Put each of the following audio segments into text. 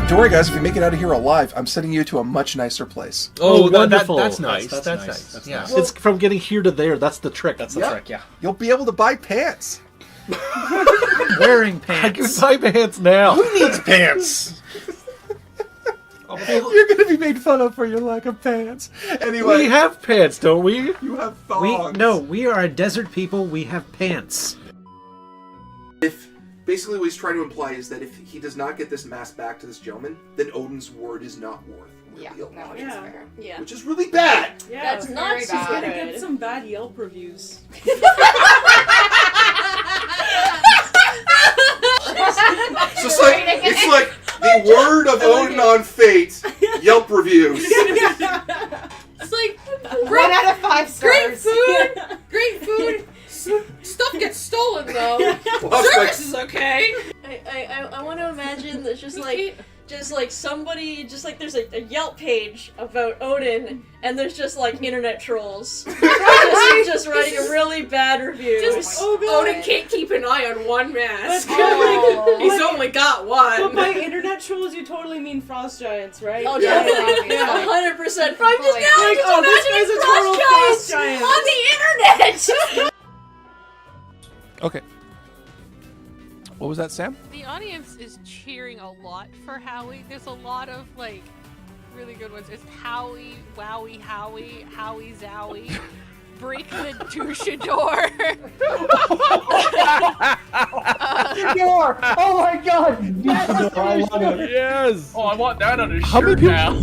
Don't worry, guys. If you make it out of here alive, I'm sending you to a much nicer place. Oh, wonderful! That's nice. That's nice. nice. Yeah. Well, it's from getting here to there. That's the trick. That's the trick. Yeah. You'll be able to buy pants. Wearing I can pants. buy pants now. Who needs pants? You're going to be made fun of for your lack of pants. Anyway, We have pants, don't we? you have thongs. We are a desert people. We have pants. Basically, what he's trying to imply is that if he does not get this mask back to this gentleman, then Odin's word is not worth really a lot. That is fair. Yeah. Which is really bad. Yeah, That's not very super bad. good. Gonna Get some bad Yelp reviews. So it's like the word of Odin on fate. Yelp reviews. It's like 1 out of 5 stars. Great food. Stuff gets stolen though. Well, Service is okay. I want to imagine that just like somebody, just like there's a Yelp page about Odin, and there's just like internet trolls just writing a really bad review. Odin can't keep an eye on one mask. Oh. He's only got one. But by internet trolls, you totally mean frost giants, right? Oh, Yeah. definitely. Yeah. 100%. I'm just now Like, just this imagining guy's a total frost frost giants giant. on the internet. Okay. What was that, Sam? The audience is cheering a lot for Howie. There's a lot of like really good ones. It's Howie, Wowie, Howie, Howie, Zowie, Break the Douchador. Door! Oh my god! I love it. Yes. Oh, I want that on a How many shirt people- now.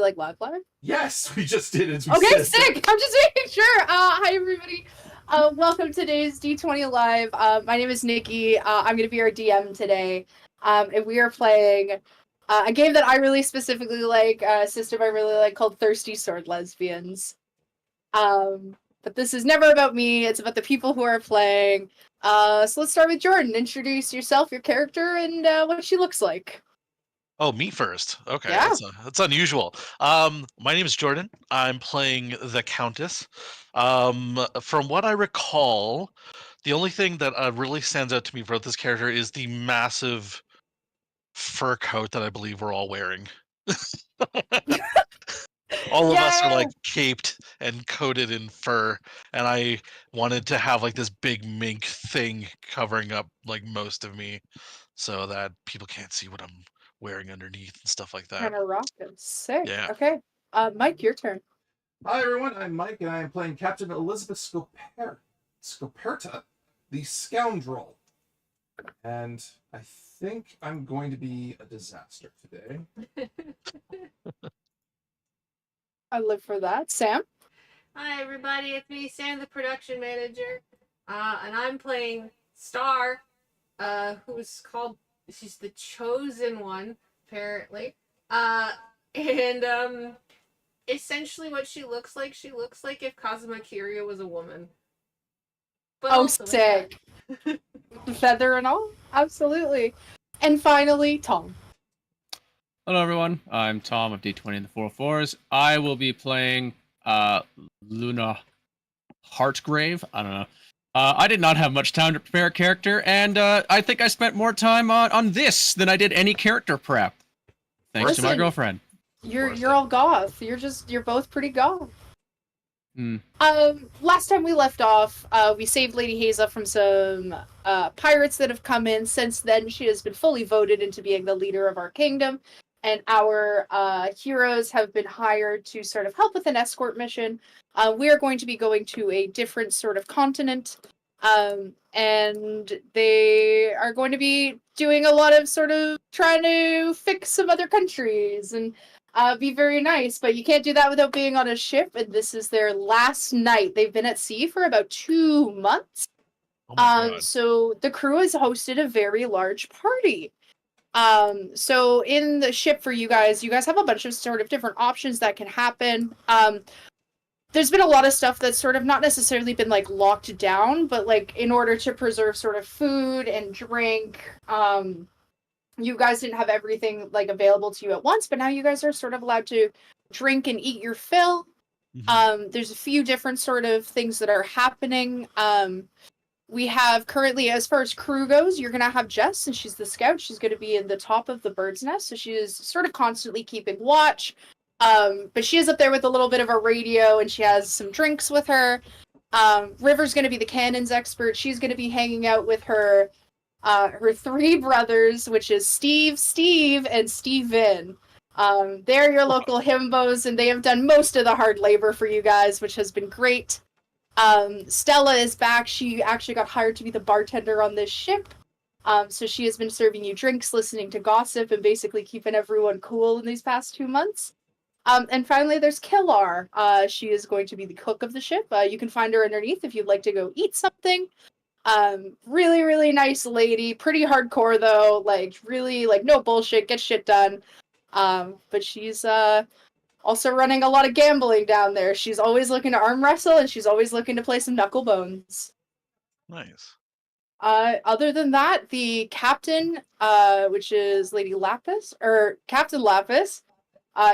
like live? Yes, we just did it. Okay, sick! I'm just making sure. Hi, everybody. Welcome to today's D20 Live. My name is Nikki. I'm going to be our DM today. And we are playing a game that I really specifically like, a system I really like called Thirsty Sword Lesbians. But this is never about me. It's about the people who are playing. So let's start with Jordan. Introduce yourself, your character, and what she looks like. Oh, me first. Okay, Yeah. that's unusual. My name is Jordan. I'm playing the Countess. From what I recall, the only thing that really stands out to me about this character is the massive fur coat that I believe we're all wearing. All of us are like caped and coated in fur, and I wanted to have like this big mink thing covering up like most of me so that people can't see what I'm wearing underneath and stuff like that. Kind of rockin'. Sick. Yeah. Okay. Mike, your turn. Hi everyone, I'm Mike and I am playing Captain Elizabeth Scoperta, the Scoundrel. And I think I'm going to be a disaster today. I live for that. Sam? Hi everybody, it's me, Sam, the production manager. And I'm playing Star, who's called, she's the chosen one, apparently. And essentially what she looks like if Kazuma Kiryu was a woman. But also sick. The feather and all? Absolutely. And finally, Tom. Hello, everyone. I'm Tom of D20 and the 404s. I will be playing Luna Heartgrave. I don't know. I did not have much time to prepare a character, and I think I spent more time on this than I did any character prep. Thanks to my girlfriend. You're all goth. You're both pretty goth. Hmm. Last time we left off, we saved Lady Haza from some pirates that have come in. Since then, she has been fully voted into being the leader of our kingdom, and our heroes have been hired to sort of help with an escort mission. We are going to be going to a different sort of continent, and they are going to be doing a lot of sort of trying to fix some other countries and be very nice, but you can't do that without being on a ship, and this is their last night. They've been at sea for about 2 months. So the crew has hosted a very large party. So in the ship for you guys have a bunch of sort of different options that can happen. There's been a lot of stuff that's sort of not necessarily been like locked down, but like in order to preserve sort of food and drink, you guys didn't have everything like available to you at once, but now you guys are sort of allowed to drink and eat your fill. There's a few different sort of things that are happening. We have currently, as far as crew goes, you're going to have Jess, and she's the scout. She's going to be in the top of the bird's nest, so she is sort of constantly keeping watch. But she is up there with a little bit of a radio, and she has some drinks with her. River's going to be the cannons expert. She's going to be hanging out with her 3 brothers, which is Steve, and Steven. They're your local himbos, and they have done most of the hard labor for you guys, which has been great. Stella is back. She actually got hired to be the bartender on this ship. So she has been serving you drinks, listening to gossip, and basically keeping everyone cool in these past 2 months. And finally, there's Killar. She is going to be the cook of the ship. You can find her underneath if you'd like to go eat something. Really, really nice lady. Pretty hardcore, though. Like, really, like, no bullshit. Get shit done. But she's, also running a lot of gambling down there. She's always looking to arm wrestle, and she's always looking to play some knuckle bones. Nice. Other than that, the captain, which is Lady Lapis, or Captain Lapis,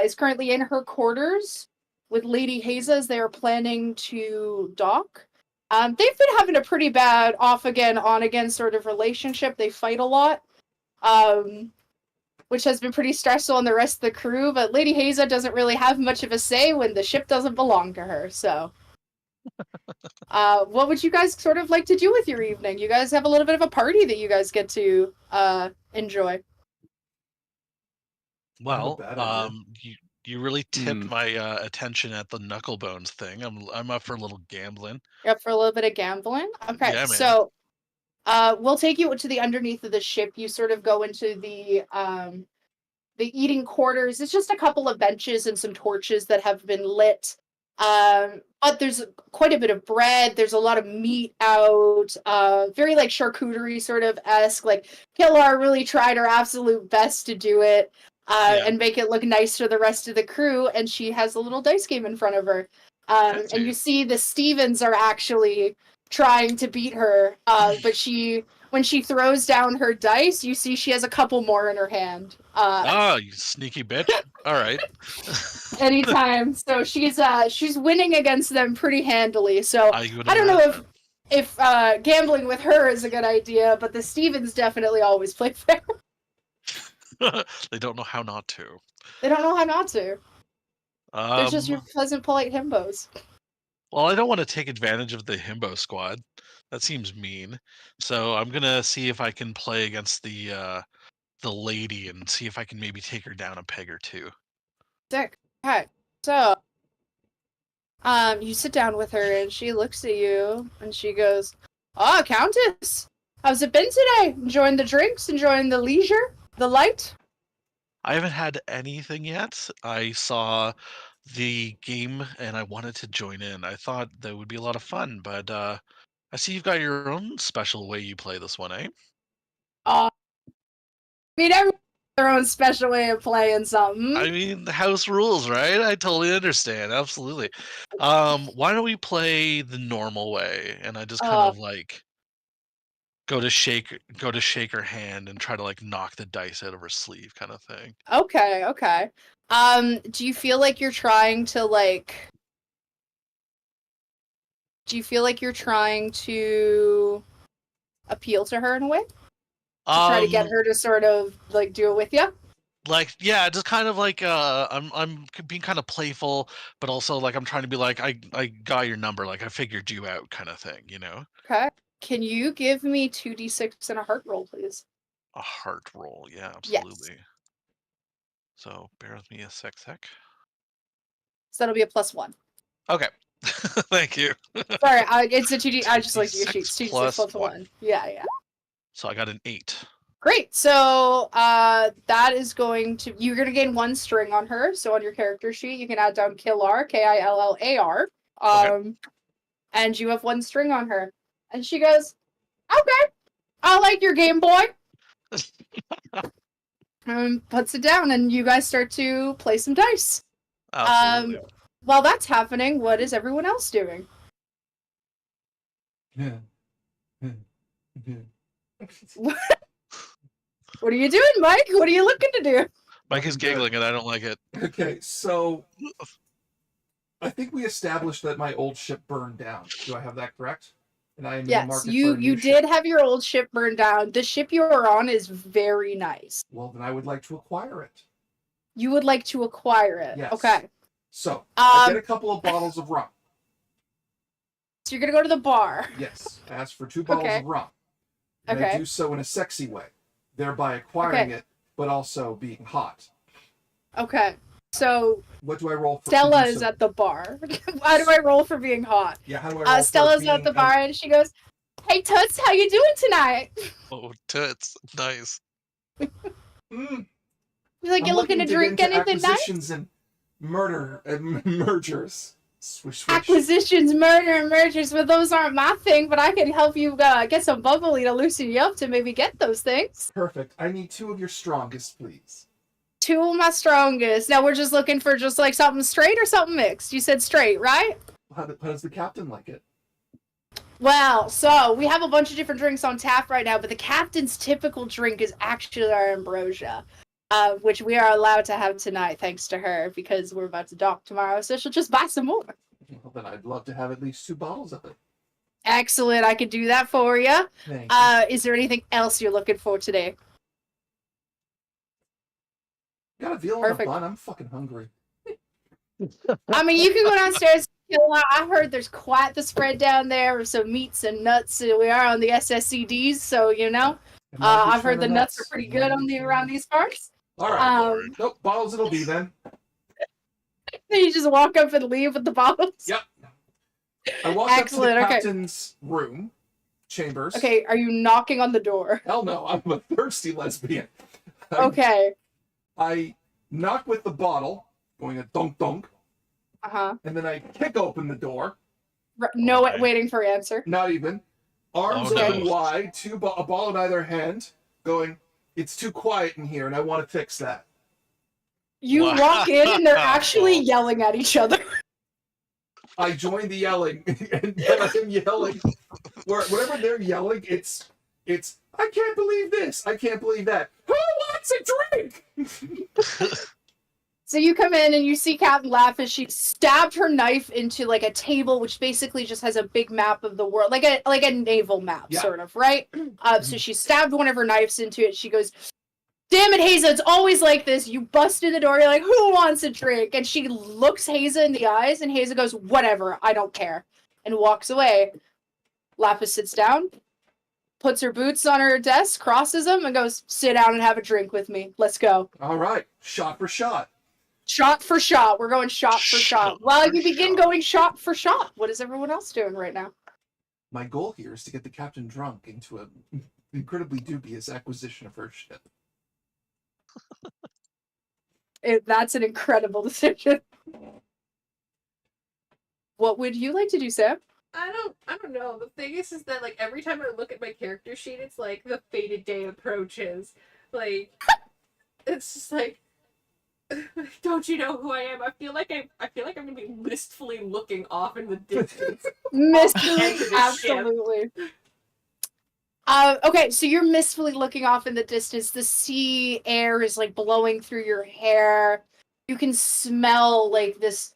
is currently in her quarters with Lady Haza as they are planning to dock. They've been having a pretty bad off-again, on-again sort of relationship. They fight a lot. Which has been pretty stressful on the rest of the crew, but Lady Haza doesn't really have much of a say when the ship doesn't belong to her, so. What would you guys sort of like to do with your evening? You guys have a little bit of a party that you guys get to enjoy. Well, you really tipped my attention at the knuckle bones thing. I'm up for a little gambling. You're up for a little bit of gambling? Okay, Yeah, man. so we'll take you to the underneath of the ship. You sort of go into the the eating quarters. It's just a couple of benches and some torches that have been lit. But there's quite a bit of bread. There's a lot of meat out. Very like charcuterie sort of esque. Like Killar really tried her absolute best to do it and make it look nice for the rest of the crew. And she has a little dice game in front of her. And you see the Stevens are actually trying to beat her. But when she throws down her dice, you see she has a couple more in her hand. You sneaky bitch. All right. Anytime. So she's winning against them pretty handily. So I don't know if gambling with her is a good idea, but the Stevens definitely always play fair. They don't know how not to. They don't know how not to. They're just your pleasant, polite himbos. Well, I don't want to take advantage of the himbo squad. That seems mean. So I'm gonna see if I can play against the lady and see if I can maybe take her down a peg or two. Sick. Okay. So you sit down with her and she looks at you and she goes, "Oh, Countess, how's it been today? Enjoying the drinks, enjoying the leisure, the light?" I haven't had anything yet. I saw the game and I wanted to join in. I thought that would be a lot of fun, but I see you've got your own special way you play this one, eh? I mean, everyone has their own special way of playing something. I mean, the house rules, right? I totally understand. Absolutely. Why don't we play the normal way? And I just kind of like go to shake her hand and try to like knock the dice out of her sleeve, kind of thing. Okay. Do you feel like you're trying to like? Do you feel like you're trying to appeal to her in a way? To try to get her to sort of like do it with you? Like, yeah, just kind of like I'm being kind of playful, but also like I'm trying to be like I got your number, like I figured you out, kind of thing, you know? Okay. Can you give me 2d6 and a heart roll, please? A heart roll, yeah, absolutely. Yes. So bear with me a sec. So that'll be a +1. Okay. Thank you. Sorry, it's a 2d. I just like to get sheets. 2d6 plus 1. Yeah. So I got an 8. Great. So that is you're gonna gain 1 string on her. So on your character sheet, you can add down Killar, Killar. And you have 1 string on her. And she goes, "Okay, I like your Game Boy." And puts it down, and you guys start to play some dice. Absolutely. While that's happening, what is everyone else doing? What are you doing, Mike? What are you looking to do? Mike is giggling, and I don't like it. Okay, so I think we established that my old ship burned down. Do I have that correct? And I am in the Yes, market for a you new did ship. have your old ship burned down. The ship you are on is very nice. Well, then I would like to acquire it. You would like to acquire it. Yes. Okay. So I get a couple of bottles of rum. So you're gonna go to the bar. Yes, I ask for 2 bottles of rum. And I do so in a sexy way, thereby acquiring it, but also being hot. Okay. So what do I roll for? Stella is at the bar. How do I roll for being hot? Yeah, how do I roll Stella's for at the bar and she goes, "Hey Toots, how you doing tonight?" Oh, tits. Nice. You like, you looking to drink anything nice? Acquisitions and murder and mergers. Swish. Acquisitions, murder, and mergers. Well, those aren't my thing, but I can help you get some bubbly to loosen you up to maybe get those things. Perfect. I need 2 of your strongest, please. 2 of my strongest. Now we're just looking for just like something straight or something mixed. You said straight, right? How does the captain like it? Well, so we have a bunch of different drinks on tap right now, but the captain's typical drink is actually our ambrosia, which we are allowed to have tonight thanks to her because we're about to dock tomorrow, so she'll just buy some more. Well, then I'd love to have at least 2 bottles of it. Excellent. I could do that for you. Thank you. Is there anything else you're looking for today? Got a veal and a bun? I'm fucking hungry. I mean, you can go downstairs. I heard there's quite the spread down there with some meats and nuts. We are on the SSCDs, so you know. I've heard the nuts are pretty good around these parts. All right. Nope, bottles it'll be then. Then you just walk up and leave with the bottles. Yep. I walk up to the captain's room, chambers. Okay, are you knocking on the door? Hell no, I'm a thirsty lesbian. Okay. I knock with the bottle, going a dunk dunk, and then I kick open the door. Waiting for answer. Not even. Arms open wide, a ball in either hand, going, it's too quiet in here and I want to fix that. You walk in and they're actually yelling at each other. I join the yelling, and then I am yelling. Whatever they're yelling, it's, I can't believe this, I can't believe that. Who wants a drink? So you come in and you see Captain laugh as she stabbed her knife into like a table, which basically just has a big map of the world, like a naval map, sort of, right? So she stabbed one of her knives into it. She goes, "Damn it, Haza, it's always like this. You bust in the door, you're like, who wants a drink?" And she looks Haza in the eyes, and Haza goes, "Whatever, I don't care," and walks away. Lapis sits down, puts her boots on her desk, crosses them, and goes, "Sit down and have a drink with me. Let's go." All right, shot for shot. Shot for shot. We're going shot for shot. While you begin going shot for shot, what is everyone else doing right now? My goal here is to get the captain drunk into an incredibly dubious acquisition of her ship. That's an incredible decision. What would you like to do, Sam? I don't know. The thing is that like every time I look at my character sheet, it's like the fated day approaches. Like it's just like, don't you know who I am? I feel like I'm gonna be wistfully looking off in the distance. Mistfully, absolutely. Okay, so you're mistfully looking off in the distance. The sea air is like blowing through your hair. You can smell like this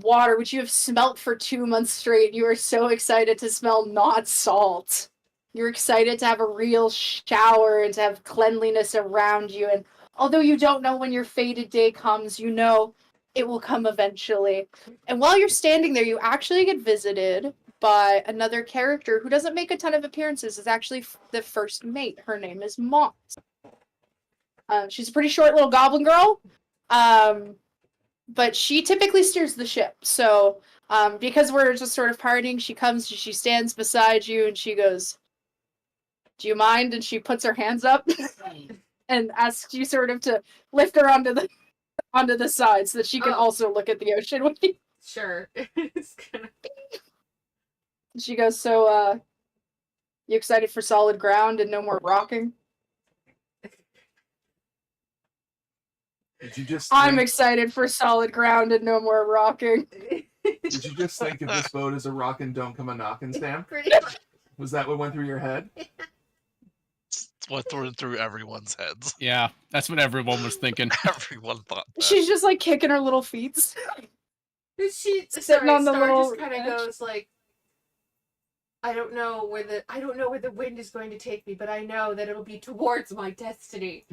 water, which you have smelt for 2 months straight. You are so excited to smell not salt. You're excited to have a real shower and to have cleanliness around you. And although you don't know when your fated day comes, you know it will come eventually. And while you're standing there, you actually get visited by another character who doesn't make a ton of appearances. It's actually the first mate. Her name is Moss. She's a pretty short little goblin girl, but she typically steers the ship. So because we're just sort of partying, she comes, she stands beside you, and she goes, "Do you mind?" And she puts her hands up and asks you sort of to lift her onto the side so that she can also look at the ocean with you. Sure. She goes, "So, you excited for solid ground and no more rocking?" Did you just I'm excited for solid ground and no more rocking. Did you just think of this boat as a rockin' don't come a knockin', Sam? Was that what went through your head? It's what went through everyone's heads. Yeah, that's what everyone was thinking. Everyone thought that. She's just like kicking her little feet. She sitting on the Star little just kind of goes like, I don't know where the wind is going to take me, but I know that it'll be towards my destiny.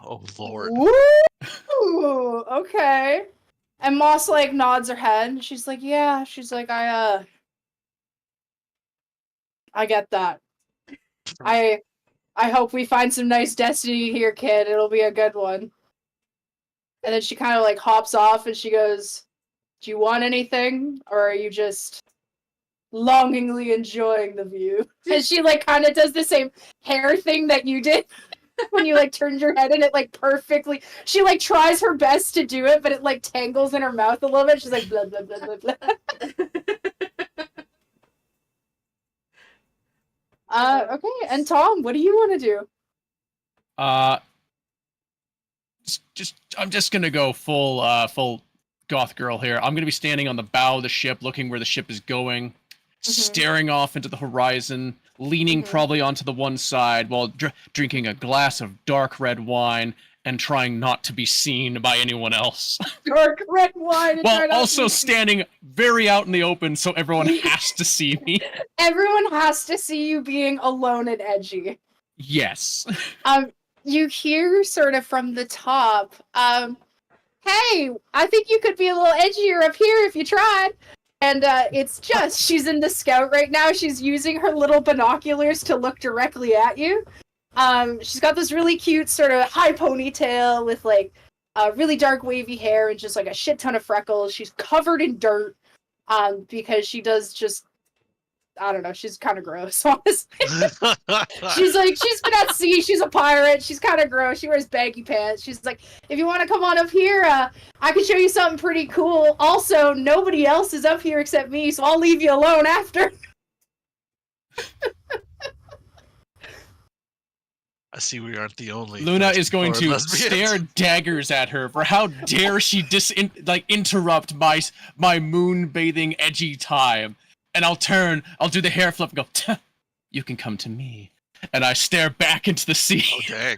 Oh Lord. Woo! Okay. And Moss like nods her head and she's like, "Yeah." She's like, I get that. I hope we find some nice destiny here, kid. It'll be a good one." And then she kind of like hops off and she goes, "Do you want anything? Or are you just longingly enjoying the view?" And she like kind of does the same hair thing that you did when you like turned your head and it like perfectly, she like tries her best to do it, but it like tangles in her mouth a little bit. She's like blah blah blah blah blah. Okay, and Tom, what do you want to do? I'm just gonna go full goth girl here. I'm gonna be standing on the bow of the ship, looking where the ship is going, staring off into the horizon, leaning probably onto the one side while drinking a glass of dark red wine and trying not to be seen by anyone else. Dark red wine. While also standing very out in the open so everyone has to see me. Everyone has to see you being alone and edgy. Yes. You hear sort of from the top, "Hey, I think you could be a little edgier up here if you tried." And it's just, she's in the scout right now. She's using her little binoculars to look directly at you. She's got this really cute sort of high ponytail with like really dark wavy hair and just like a shit ton of freckles. She's covered in dirt because she does just I don't know. She's kind of gross, honestly. She's been at sea. She's a pirate. She's kind of gross. She wears baggy pants. She's like, if you want to come on up here, I can show you something pretty cool. Also, nobody else is up here except me, so I'll leave you alone after. I see we aren't the only. Luna is going to lesbians. stare daggers at her for how dare she interrupt my moon bathing edgy time. And I'll do the hair flip and go, you can come to me. And I stare back into the sea. Oh, dang.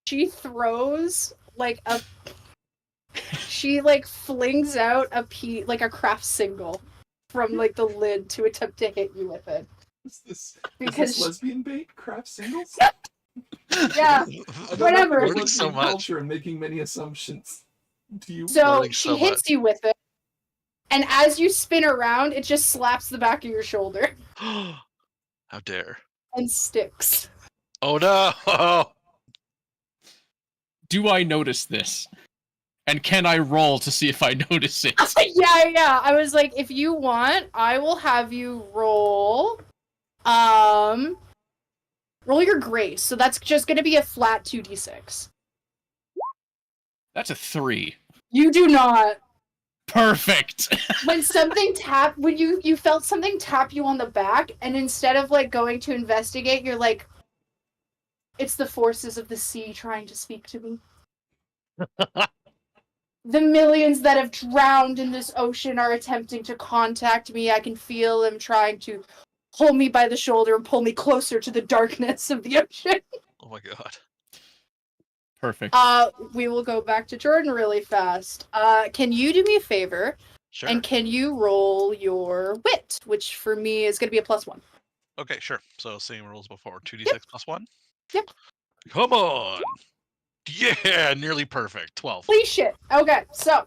She throws, she, flings out a craft single from, the lid to attempt to hit you with it. Is Because this lesbian bait? Craft singles? Yeah, whatever. Learning so much. Culture and making many assumptions. Do you? So Learning she so hits much. you with it, and as you spin around, it just slaps the back of your shoulder How dare. and sticks. Oh, no. Do I notice this? And can I roll to see if I notice it? Yeah. I was like, if you want, I will have you roll. Roll your grace. So that's just going to be a flat 2d6. That's a 3. You do not. Perfect. When you felt something tap you on the back, and instead of going to investigate, you're like, it's the forces of the sea trying to speak to me. The millions that have drowned in this ocean are attempting to contact me. I can feel them trying to pull me by the shoulder and pull me closer to the darkness of the ocean. Oh, my God. Perfect. We will go back to Jordan really fast. Can you do me a favor? Sure. And can you roll your wit, which for me is going to be a +1. Okay, sure. So, same rules before. 2d6 plus 1? Yep. Come on. Yeah, nearly perfect. 12. Holy shit. Okay, so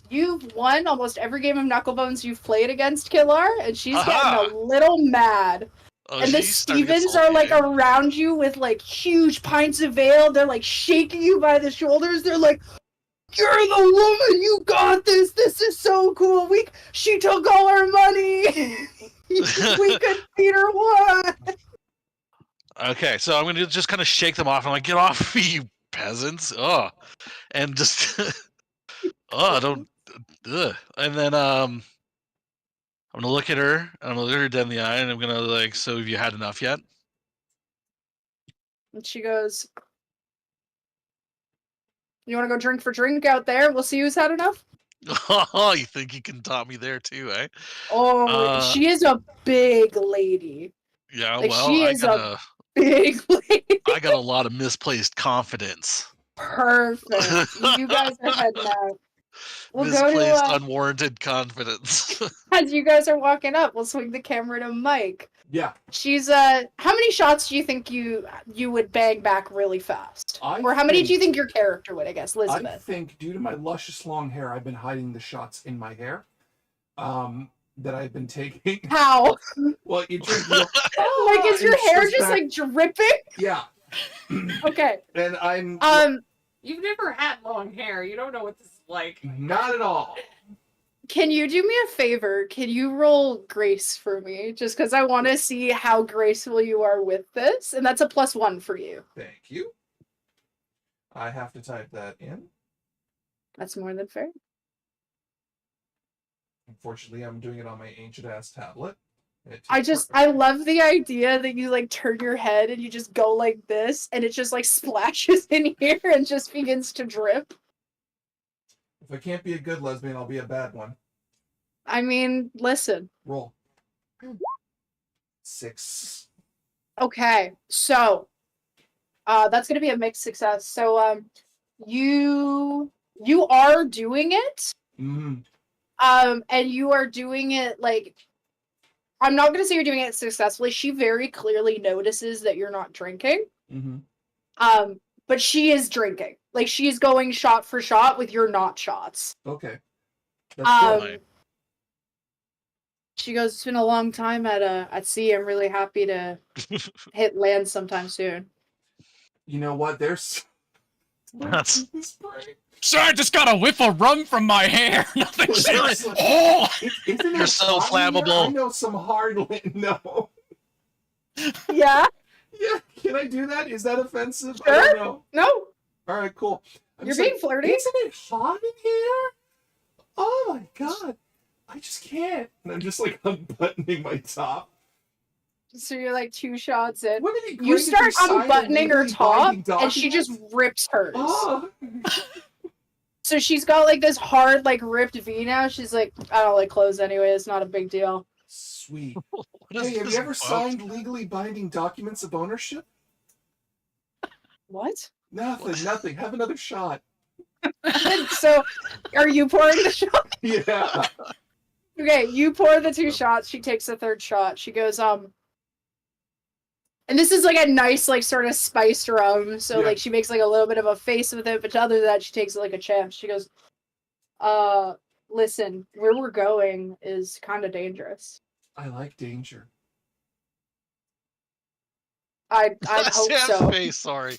you've won almost every game of Knucklebones you've played against Killar, and she's getting a little mad. Oh, And the she's starting to get Stevens are salty, eh? around you with huge pints of ale. They're shaking you by the shoulders. They're like, "You're the woman. You got this. This is so cool. She took all our money. We could beat her what?" Okay, so I'm gonna just kind of shake them off. I'm like, get off me, you peasants! Oh, and just don't. Ugh. And then I'm gonna look at her. And I'm gonna look her dead in the eye, and I'm gonna so have you had enough yet? And she goes, "You want to go drink for drink out there? We'll see who's had enough." Oh, you think you can top me there too, eh? Oh, she is a big lady. Yeah, She is a big lady. I got a lot of misplaced confidence. Perfect. You guys are heading out. We'll Misplaced, go to unwarranted confidence. as you guys are walking up. We'll swing the camera to Mike. Yeah. She's how many shots do you think you would bang back really fast? Or how many do you think your character would? I guess I Elizabeth. think due to my luscious long hair, I've been hiding the shots in my hair. That I've been taking. How? Well, you drink. Is your hair just dripping? Yeah. Okay. And I'm. You've never had long hair. You don't know what this is like. Not at all. Can you do me a favor? Can you roll grace for me? Just because I want to see how graceful you are with this. And that's a +1 for you. Thank you. I have to type that in. That's more than fair. Unfortunately, I'm doing it on my ancient ass tablet. I love the idea that you turn your head and you just go like this and it just splashes in here and just begins to drip. If I can't be a good lesbian, I'll be a bad one. I mean, listen. Roll. 6. Okay, so that's gonna be a mixed success. So you are doing it. Mm-hmm. And you are doing it I'm not gonna say you're doing it successfully. She very clearly notices that you're not drinking. Mm-hmm. But she is drinking. She's going shot for shot with your not shots. Okay. That's good. She goes, "It's been a long time at sea. I'm really happy to hit land sometime soon." You know what? There's That's Sir, I just got a whiff of rum from my hair. Nothing serious. Oh! Isn't You're it so hot in here? flammable. I know some hard no. Yeah. Yeah, can I do that? Is that offensive? I Sure. don't know. No. All right, cool. I'm You're just being flirty. Isn't it hot in here? Oh my god. I just can't. And I'm just like unbuttoning my top. So you're like 2 shots in. Wouldn't it be You great if start signed a unbuttoning her legally top, binding and she just document? rips hers. Oh. So she's got like this hard, like ripped V now. She's like, I don't like clothes anyway. It's not a big deal. Sweet. is Hey, have this you ever about? signed legally binding documents of ownership? What? Nothing. Have another shot. So, are you pouring the shot? Yeah. Okay, you pour the 2 shots. She takes the 3rd shot. She goes, and this is like a nice, like sort of spiced rum. So Yeah. like she makes like a little bit of a face with it, but other than that, she takes it like a champ. She goes, listen, where we're going is kind of dangerous. I like danger. I'd hope Sam's so. face, sorry.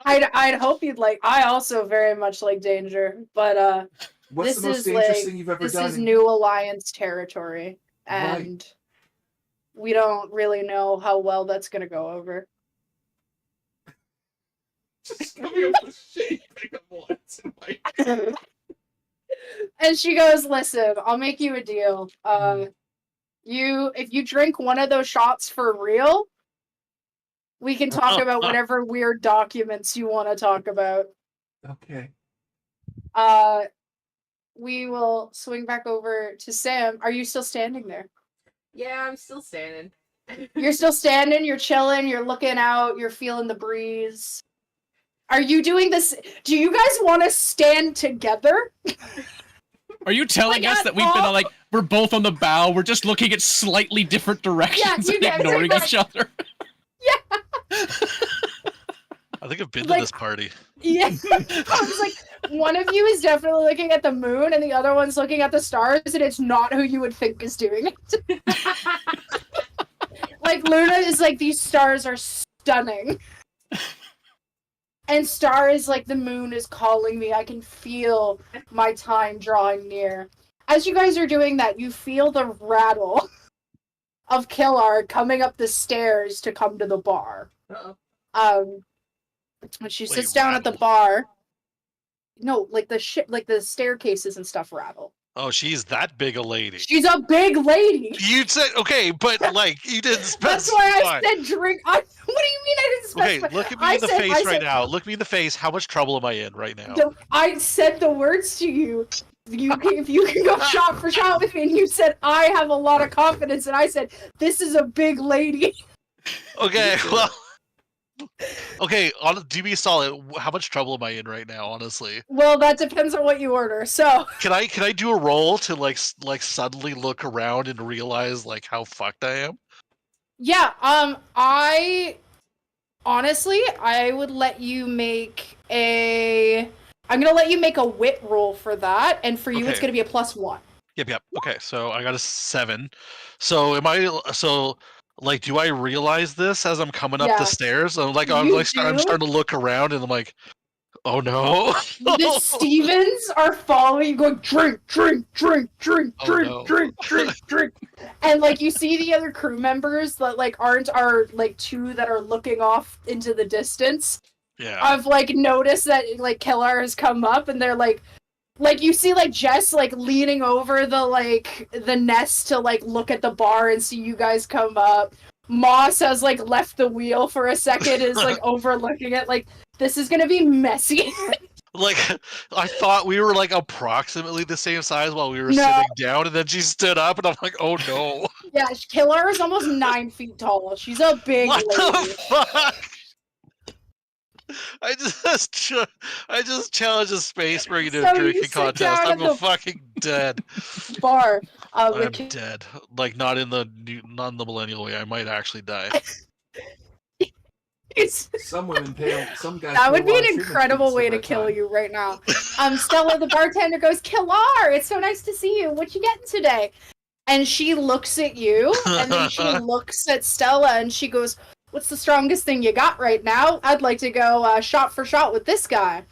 I'd hope you'd like. I also very much like danger, but What's this the most is dangerous like thing you've ever this done? is New Alliance territory, and we don't really know how well that's gonna go over. Just coming up with shade pickup lines in my And she goes, "Listen, I'll make you a deal. If you drink one of those shots for real, we can talk about whatever weird documents you want to talk about. Okay. We will swing back over to Sam. Are you still standing there? Yeah, I'm still standing. You're still standing, you're chilling, you're looking out, you're feeling the breeze. Are you doing this? Do you guys want to stand together? Are you telling Like, us at that we've been all? like we're both on the bow? We're just looking at slightly different directions you and guys are ignoring like- each other. I think I've been Like- to this party. Yeah. I was like, one of you is definitely looking at the moon and the other one's looking at the stars, and it's not who you would think is doing it. Like, Luna is like, these stars are stunning. And Star is like, the moon is calling me. I can feel my time drawing near. As you guys are doing that, you feel the rattle of Killar coming up the stairs to come to the bar. Uh-oh. When she Wait, sits down at the rattle? bar. No, like the staircases and stuff rattle. Oh, she's that big a lady. She's a big lady. You said okay, but like you didn't specify. That's why I said drink. What do you mean I didn't Okay, specify? look at me I in the said- face I right said- now. Look me in the face. How much trouble am I in right now? I said the words to you. If you can go shot for shot with me, and you said I have a lot of confidence, and I said this is a big lady. Okay, well. Okay, do me a solid. How much trouble am I in right now? Honestly, Well, that depends on what you order. So can I do a roll to like suddenly look around and realize like how fucked I am? yeah, I honestly I would let you make a. I'm gonna let you make a wit roll for that, and for you it's Okay. gonna be a +1. Yep. Okay, so I got a 7. So like, do I realize this as I'm coming up Yeah. the stairs? I'm You I'm do? starting to look around and I'm like, oh no. The Stevens are following you, going drink, drink, drink, drink, Oh, drink, no. drink, drink, drink, and like you see the other crew members that like are like 2 that are looking off into the distance. Yeah. I've like noticed that like Killar has come up, and they're like you see like Jess like leaning over the nest to like look at the bar and see you guys come up. Moss has like left the wheel for a second, is like overlooking it. Like, this is gonna be messy. Like, I thought we were like approximately the same size while we were No. sitting down, and then she stood up, and I'm like, oh no. Yeah, Killar is almost 9 feet tall. She's a big What lady. the fuck? I just challenged a space bring into So a you drinking sit contest. down I'm at the- fucking dead. Bar. I'm Which dead. Like not in the millennial way. I might actually die. is Some women pay. Some guys. that pay would a be lot an of treatment incredible fees way for to that kill time. you right now. Stella, the bartender, goes, Killar, it's so nice to see you. What you getting today? And she looks at you, and then she looks at Stella, and she goes, What's the strongest thing you got right now? I'd like to go shot for shot with this guy.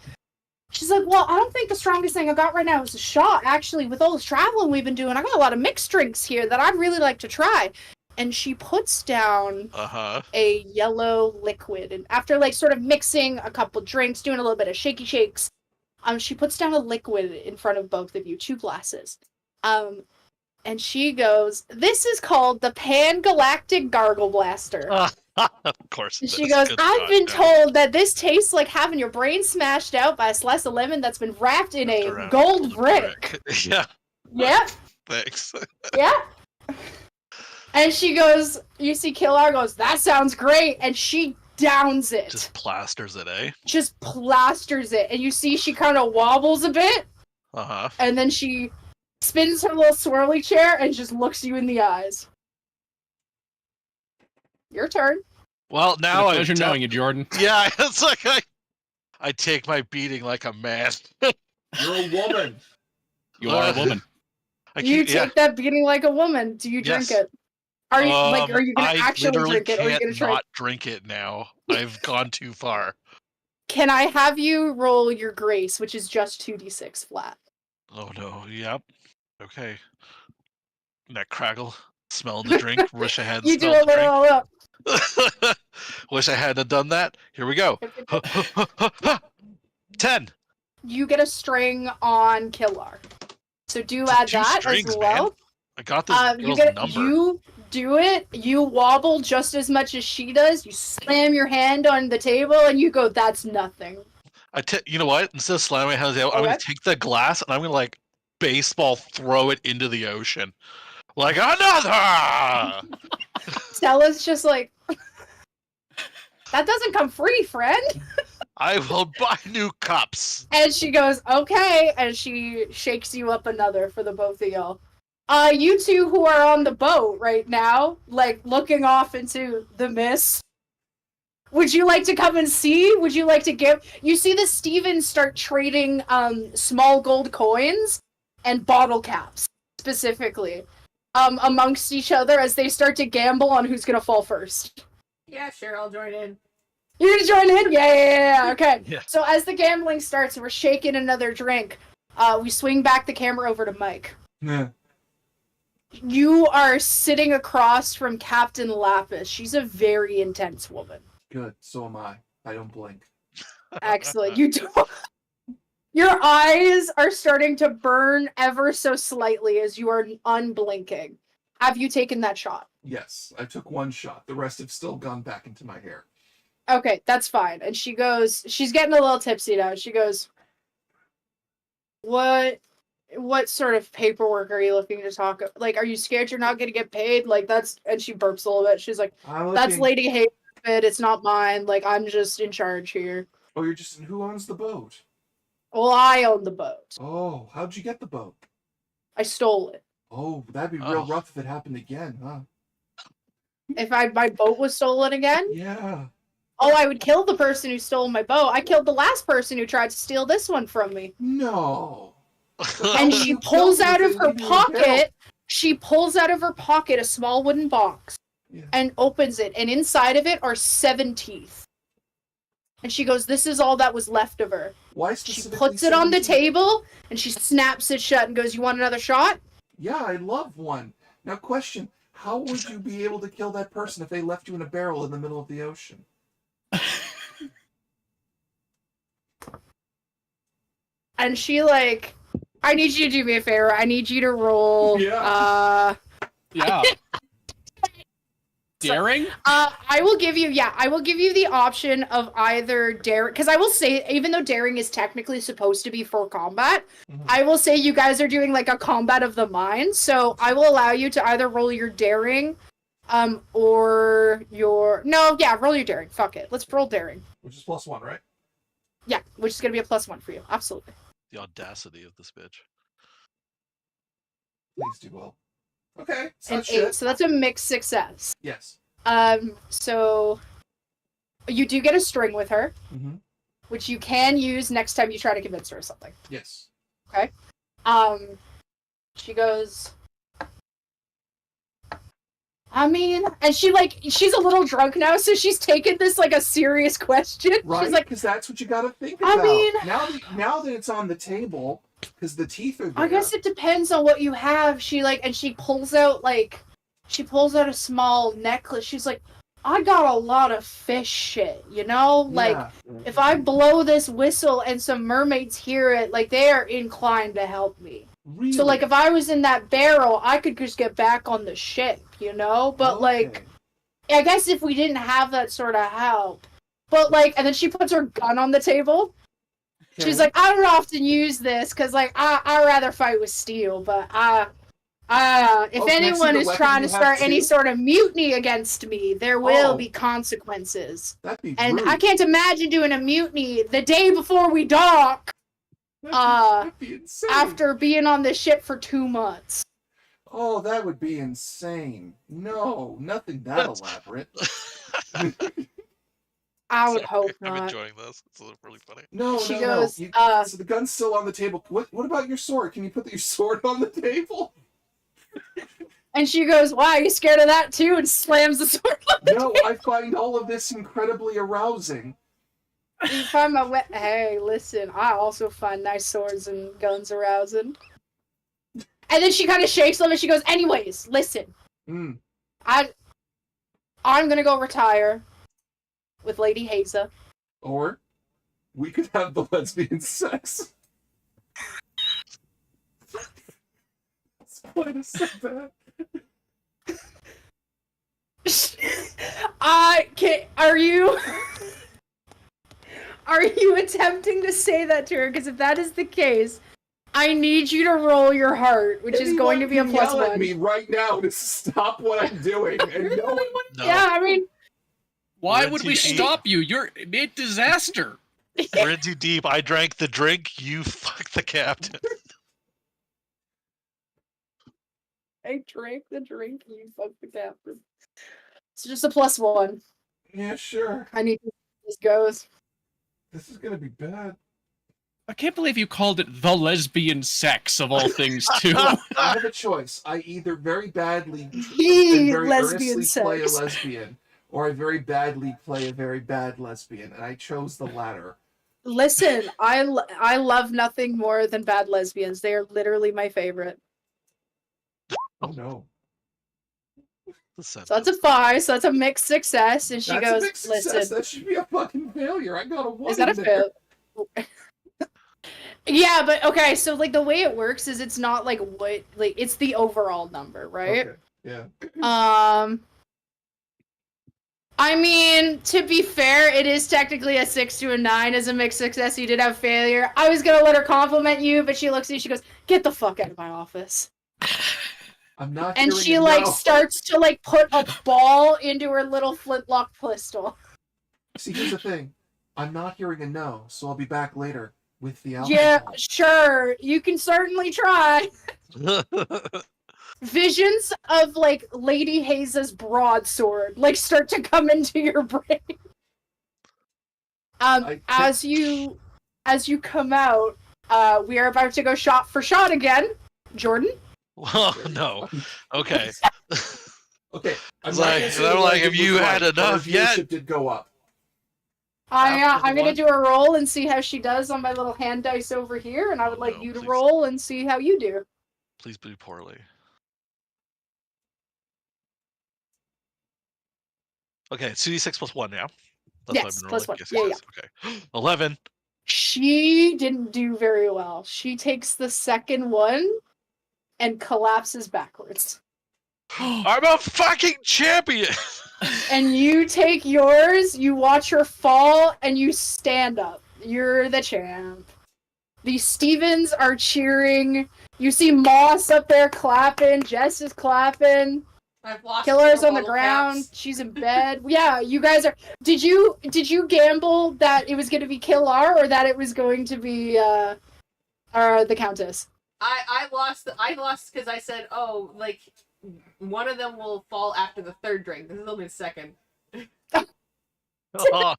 She's like, well, I don't think the strongest thing I got right now is a shot. Actually, with all this traveling we've been doing, I got a lot of mixed drinks here that I'd really like to try. And she puts down a yellow liquid. And after, like, sort of mixing a couple drinks, doing a little bit of shaky shakes, she puts down a liquid in front of both of you, 2 glasses. And she goes, this is called the Pan-Galactic Gargle Blaster. Of course. And she goes, I've been told that this tastes like having your brain smashed out by a slice of lemon that's been wrapped in a gold brick. Yeah. Yep. Thanks. Yeah. And she goes, you see Killar goes, that sounds great. And she downs it. Just plasters it, eh? Just plasters it. And you see she kind of wobbles a bit. And then she spins her little swirly chair and just looks you in the eyes. Your turn. Well, now I pleasure knowing you, Jordan. Yeah, it's like I take my beating like a man. You're a woman. You are a woman. You take that beating like a woman. Do you drink it? Are you are you gonna actually drink it, or are you gonna try? Not drink it now. I've gone too far. Can I have you roll your grace, which is just 2d6 flat? Oh no. Yep. Okay. That crackle. Smell the drink. Wish I hadn't. You do a little up. Wish I hadn't done that. Here we go. 10. You get a string on Killar. So do add that as well. Man. I got this girl's number. You do it. You wobble just as much as she does. You slam your hand on the table, and you go, "That's nothing." You know what? Instead of slamming my hands out, I'm gonna take the glass and I'm gonna like baseball throw it into the ocean. Like another. Stella's just like, that doesn't come free, friend. I will buy new cups. And she goes, okay, and she shakes you up another for the both of y'all. You two who are on the boat right now, like looking off into the mist. Would you like to come and see? Would you like to give? You see the Stevens start trading small gold coins and bottle caps specifically. Amongst each other as they start to gamble on who's gonna fall first. Yeah, sure, I'll join in. You're gonna join in? Yeah. Okay. Yeah. So as the gambling starts and we're shaking another drink, we swing back the camera over to Mike. Yeah. You are sitting across from Captain Lapis. She's a very intense woman. Good. So am I. I don't blink. Excellent. You do. Your eyes are starting to burn ever so slightly as you are unblinking. Have you taken that shot? Yes, I took 1 shot. The rest have still gone back into my hair. Okay, that's fine. And she goes, she's getting a little tipsy now. She goes, what sort of paperwork are you looking to talk about? Like, are you scared you're not going to get paid? Like, that's, and she burps a little bit. She's like, that's Lady Hayes' bit. It's not mine. Like, I'm just in charge here. Oh, you're just, who owns the boat? Well, I own the boat. Oh, how'd you get the boat? I stole it. Oh, that'd be real rough if it happened again, huh? If my boat was stolen again? Yeah. Oh, I would kill the person who stole my boat. I killed the last person who tried to steal this one from me. No. And she pulls out of her pocket, a small wooden box and opens it. And inside of it are 7 teeth. And she goes, this is all that was left of her. Why she puts it on the table and she snaps it shut and goes, you want another shot? Yeah, I'd love one. Now, question, how would you be able to kill that person if they left you in a barrel in the middle of the ocean? And she like, I need you to do me a favor. I need you to roll. Yeah. Daring? I will give you the option of either daring, because I will say, even though daring is technically supposed to be for combat, I will say you guys are doing like a combat of the mind, so I will allow you to either roll your daring, or your, roll your daring, fuck it, let's roll daring. Which is +1, right? Yeah, which is gonna be a +1 for you, absolutely. The audacity of this bitch. Please do well. Okay, An 8, so that's a mixed success. Yes. So you do get a string with her, which you can use next time you try to convince her of something. Yes. Okay. She goes, I mean, and she's a little drunk now, so she's taken this like a serious question. Right, She's like, because that's what you got to think I about. mean- now that it's on the table, because the teeth are there. I guess it depends on what you have. She pulls out a small necklace. She's like, I got a lot of fish shit, you know? Like, Yeah. if I blow this whistle and some mermaids hear it, like, they are inclined to help me. Really? So, like, if I was in that barrel, I could just get back on the ship, you know? But, like, I guess if we didn't have that sort of help. But, like, and then she puts her gun on the table. Okay. She's like, I don't often use this, because, like, I rather fight with steel, but if can I see anyone the is weapon trying you to have, start any too? sort of mutiny against me, there will Oh. be consequences. That'd be And rude. I can't imagine doing a mutiny the day before we dock, That'd be insane. after being on the ship for 2 months. Oh, that would be insane. No, nothing that elaborate. I would hope I'm not. enjoying this. It's really funny. No, She no, goes, no. So the gun's still on the table. What about your sword? Can you put your sword on the table? And she goes, wow, you scared of that too? And slams the sword on the No, I find all of this incredibly arousing. You find my Hey, listen, I also find nice swords and guns arousing. And then she kind of shakes them and she goes, anyways, listen. Mm. I'm gonna go retire with Lady Haza. Or we could have the lesbian sex. It's quite a setback. Are you attempting to say that to her? Because if that is the case, I need you to roll your heart, which is going to be a Anyone plus can yell at one. me right now to stop what I'm doing, and no one. No. Yeah, I mean, Why We're would too we deep. stop you? You're mid disaster. We're in too deep. I drank the drink. You fucked the captain. I drank the drink, you fucked the captain. It's just a plus one. Yeah, sure. I need to see how this goes. This is gonna be bad. I can't believe you called it the lesbian sex of all things, too. I have a choice. I either very badly and The very lesbian earnestly play a sex. lesbian, or I very badly play a very bad lesbian, and I chose the latter. Listen, I love nothing more than bad lesbians. They are literally my favorite. Oh no. So that's a 5, so that's a mixed success. And she That's a goes, big success. listen. That should be a fucking failure. I got a 1 Is that a in there. fail? Yeah, but okay, so like the way it works is it's not like what like it's the overall number, right? Okay. Yeah. I mean, to be fair, it is technically a 6 to a 9 as a mixed success. You did have failure. I was gonna let her compliment you, but she looks at you, she goes, get the fuck out of my office. I'm not. And hearing she a like no. starts to like put a ball into her little flintlock pistol. See, here's the thing. I'm not hearing a no, so I'll be back later with the alcohol. Yeah, sure. You can certainly try. Visions of like Lady Haza's broadsword like start to come into your brain. As you come out, we are about to go shot for shot again. Jordan? Oh no. Okay. Okay. I'm like, have you had enough yet? Viewership did go up. I'm gonna do a roll and see how she does on my little hand dice over here, and I would like you to roll and see how you do. Please do poorly. Okay, it's 2d6 plus 1 now. That's Yes, what I've been plus rolling. 1. Yes, okay. 11. She didn't do very well. She takes the second one and collapses backwards. I'm a fucking champion! And you take yours, you watch her fall, and you stand up. You're the champ. The Stevens are cheering. You see Moss up there clapping. Jess is clapping. I've lost Killer's four on the bottle ground. caps. She's in bed. Yeah, you guys are. Did you gamble that it was going to be Killar or that it was going to be the Countess? I lost because I said, oh, like one of them will fall after the third drink. This is only the second. Oh,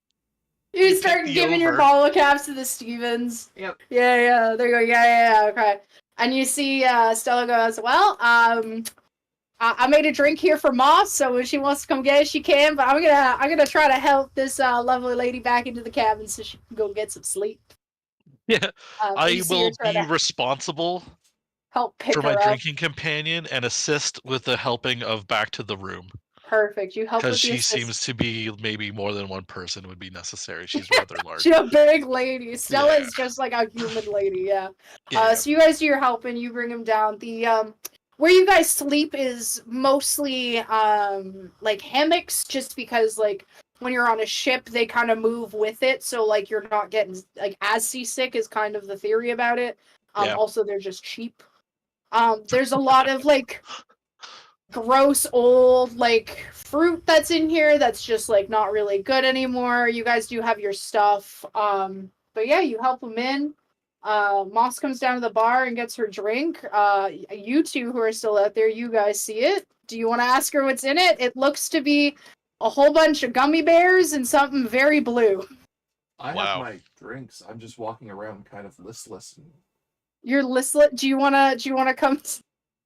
You start the giving your over. bottle caps to the Stevens. Yep. Yeah. There you go. Yeah. Okay. And you see Stella goes, well, I made a drink here for Moss, so when she wants to come get it, she can. But I'm gonna try to help this lovely lady back into the cabin so she can go get some sleep. Yeah, I you see her will try be to responsible help pick for my her up. drinking companion and assist with the helping of back to the room. Perfect. You help Because with the she assist. seems to be maybe more than one person would be necessary. She's rather large. She's a big lady. Stella Yeah. is just like a human lady. Yeah. Yeah. So you guys do your helping. You bring him down. The where you guys sleep is mostly like hammocks, just because like when you're on a ship, they kind of move with it, so like you're not getting like as seasick is kind of the theory about it. Yeah. Also they're just cheap. There's a lot of like gross old like fruit that's in here that's just like not really good anymore. You guys do have your stuff. But yeah, you help him in. Moss comes down to the bar and gets her drink. You two who are still out there, you guys see it. Do you want to ask her what's in it? It looks to be a whole bunch of gummy bears and something very blue. I have my drinks. I'm just walking around kind of listless. You're listless. Do you wanna come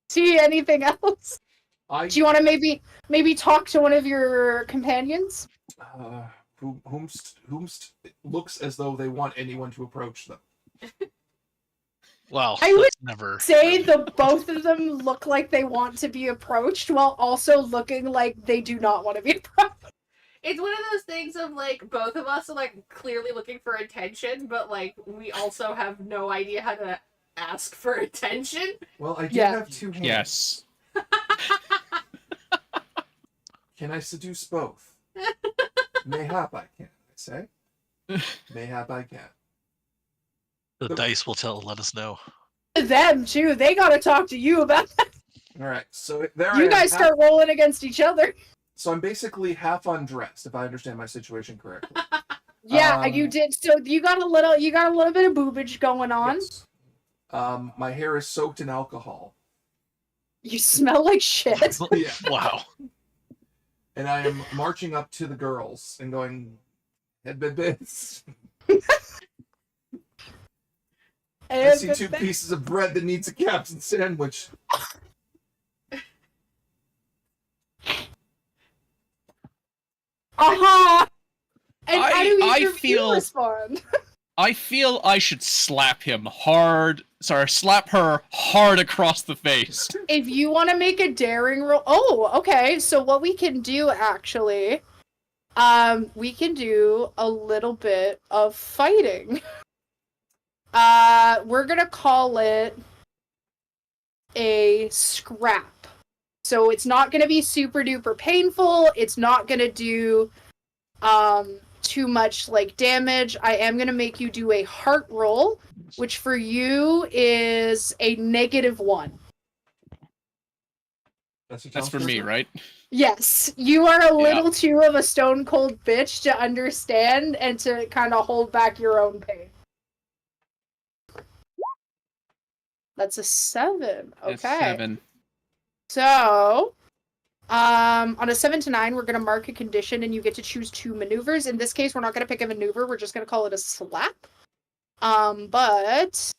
see anything else? Do you want to maybe talk to one of your companions? Whomst looks as though they want anyone to approach them. Well, I would never say the both of them look like they want to be approached while also looking like they do not want to be approached. It's one of those things of like both of us are like clearly looking for attention, but like we also have no idea how to ask for attention. Well, I do have two hands. Yes. Can I seduce both? Mayhap I can, I say. Mayhap I can. The dice will let us know. Them too. They gotta talk to you about that. All right, so there You guys start rolling against each other. So I'm basically half undressed, if I understand my situation correctly. Yeah, you did. So you got a little bit of boobage going on. Yes. My hair is soaked in alcohol. You smell like shit. Yeah. Wow. And I am marching up to the girls and going, headbits. I see two pieces of bread that needs a captain sandwich. Uh-huh. And how do I you feel respond? I feel I should slap him hard. Sorry, slap her hard across the face. If you want to make a daring roll, okay. So what we can do actually, we can do a little bit of fighting. We're gonna call it a scrap. So it's not gonna be super duper painful. It's not gonna do too much like damage. I am gonna make you do a heart roll, which for you is a -1. That's for me, right? Yes, you are a little too of a stone cold bitch to understand and to kind of hold back your own pain. That's a 7. Okay. It's 7. So, on a 7 to 9, we're going to mark a condition and you get to choose 2 maneuvers. In this case, we're not going to pick a maneuver. We're just going to call it a slap. But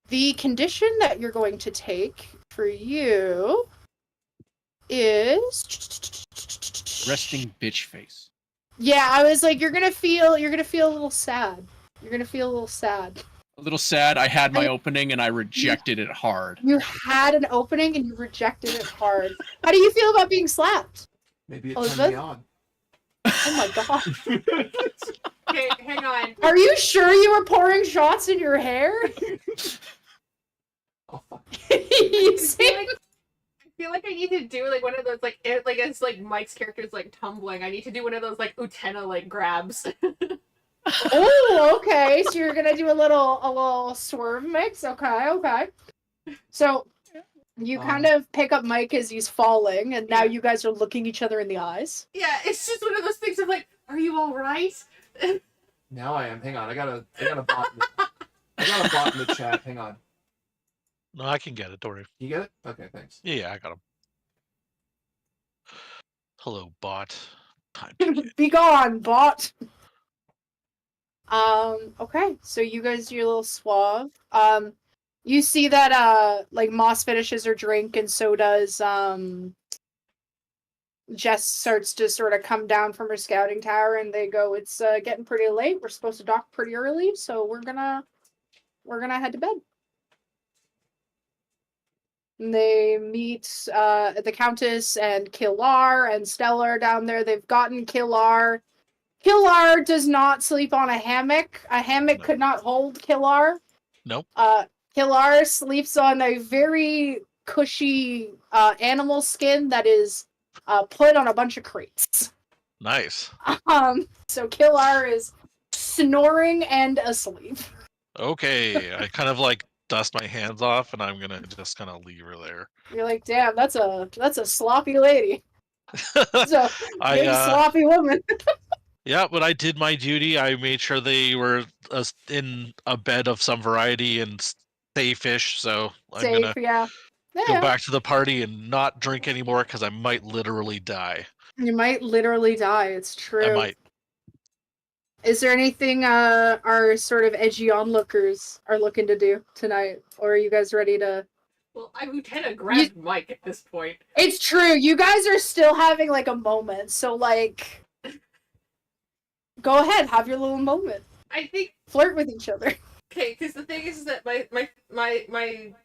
the condition that you're going to take for you is Resting bitch face. Yeah, I was like, you're gonna feel a little sad. You're gonna feel a little sad. A little sad. I had my opening and I rejected it hard. You had an opening and you rejected it hard. How do you feel about being slapped? Maybe it Elizabeth? turned me on. Oh my god. Okay, hang on. Are you sure you were pouring shots in your hair? You see? I feel like I need to do like one of those like it's like Mike's character's like tumbling. I need to do one of those like Utena like grabs. Oh, okay. So you're gonna do a little swerve mix. Okay. So you kind of pick up Mike as he's falling, and now you guys are looking each other in the eyes. Yeah, it's just one of those things of like, are you all right? Now I am. Hang on, I got a bot. I got a bot in the chat. Hang on. No, I can get it. Don't worry. You get it? Okay, thanks. Yeah, I got him. Hello, bot. Time. Be gone, bot. Okay, so you guys do your little suave. You see that like Moss finishes her drink and so does Jess starts to sort of come down from her scouting tower, and they go, "It's getting pretty late. We're supposed to dock pretty early, so we're gonna head to bed." And they meet the Countess and Killar and Stellar down there. They've gotten Killar. Killar does not sleep on a hammock. A hammock could not hold Killar. Nope. Killar sleeps on a very cushy animal skin that is put on a bunch of crates. Nice. So Killar is snoring and asleep. Okay, I kind of like dust my hands off, and I'm gonna just kind of leave her there. You're like, damn, that's a sloppy lady. That's a I, big sloppy woman. Yeah, when I did my duty, I made sure they were in a bed of some variety and safe-ish. So I'm gonna go back to the party and not drink anymore because I might literally die. You might literally die. It's true. I might. Is there anything our sort of edgy onlookers are looking to do tonight, or are you guys ready to? Well, I Lieutenant grabbed Mike at this point. It's true. You guys are still having like a moment, so like, go ahead, have your little moment. I think flirt with each other. Okay, because the thing is that my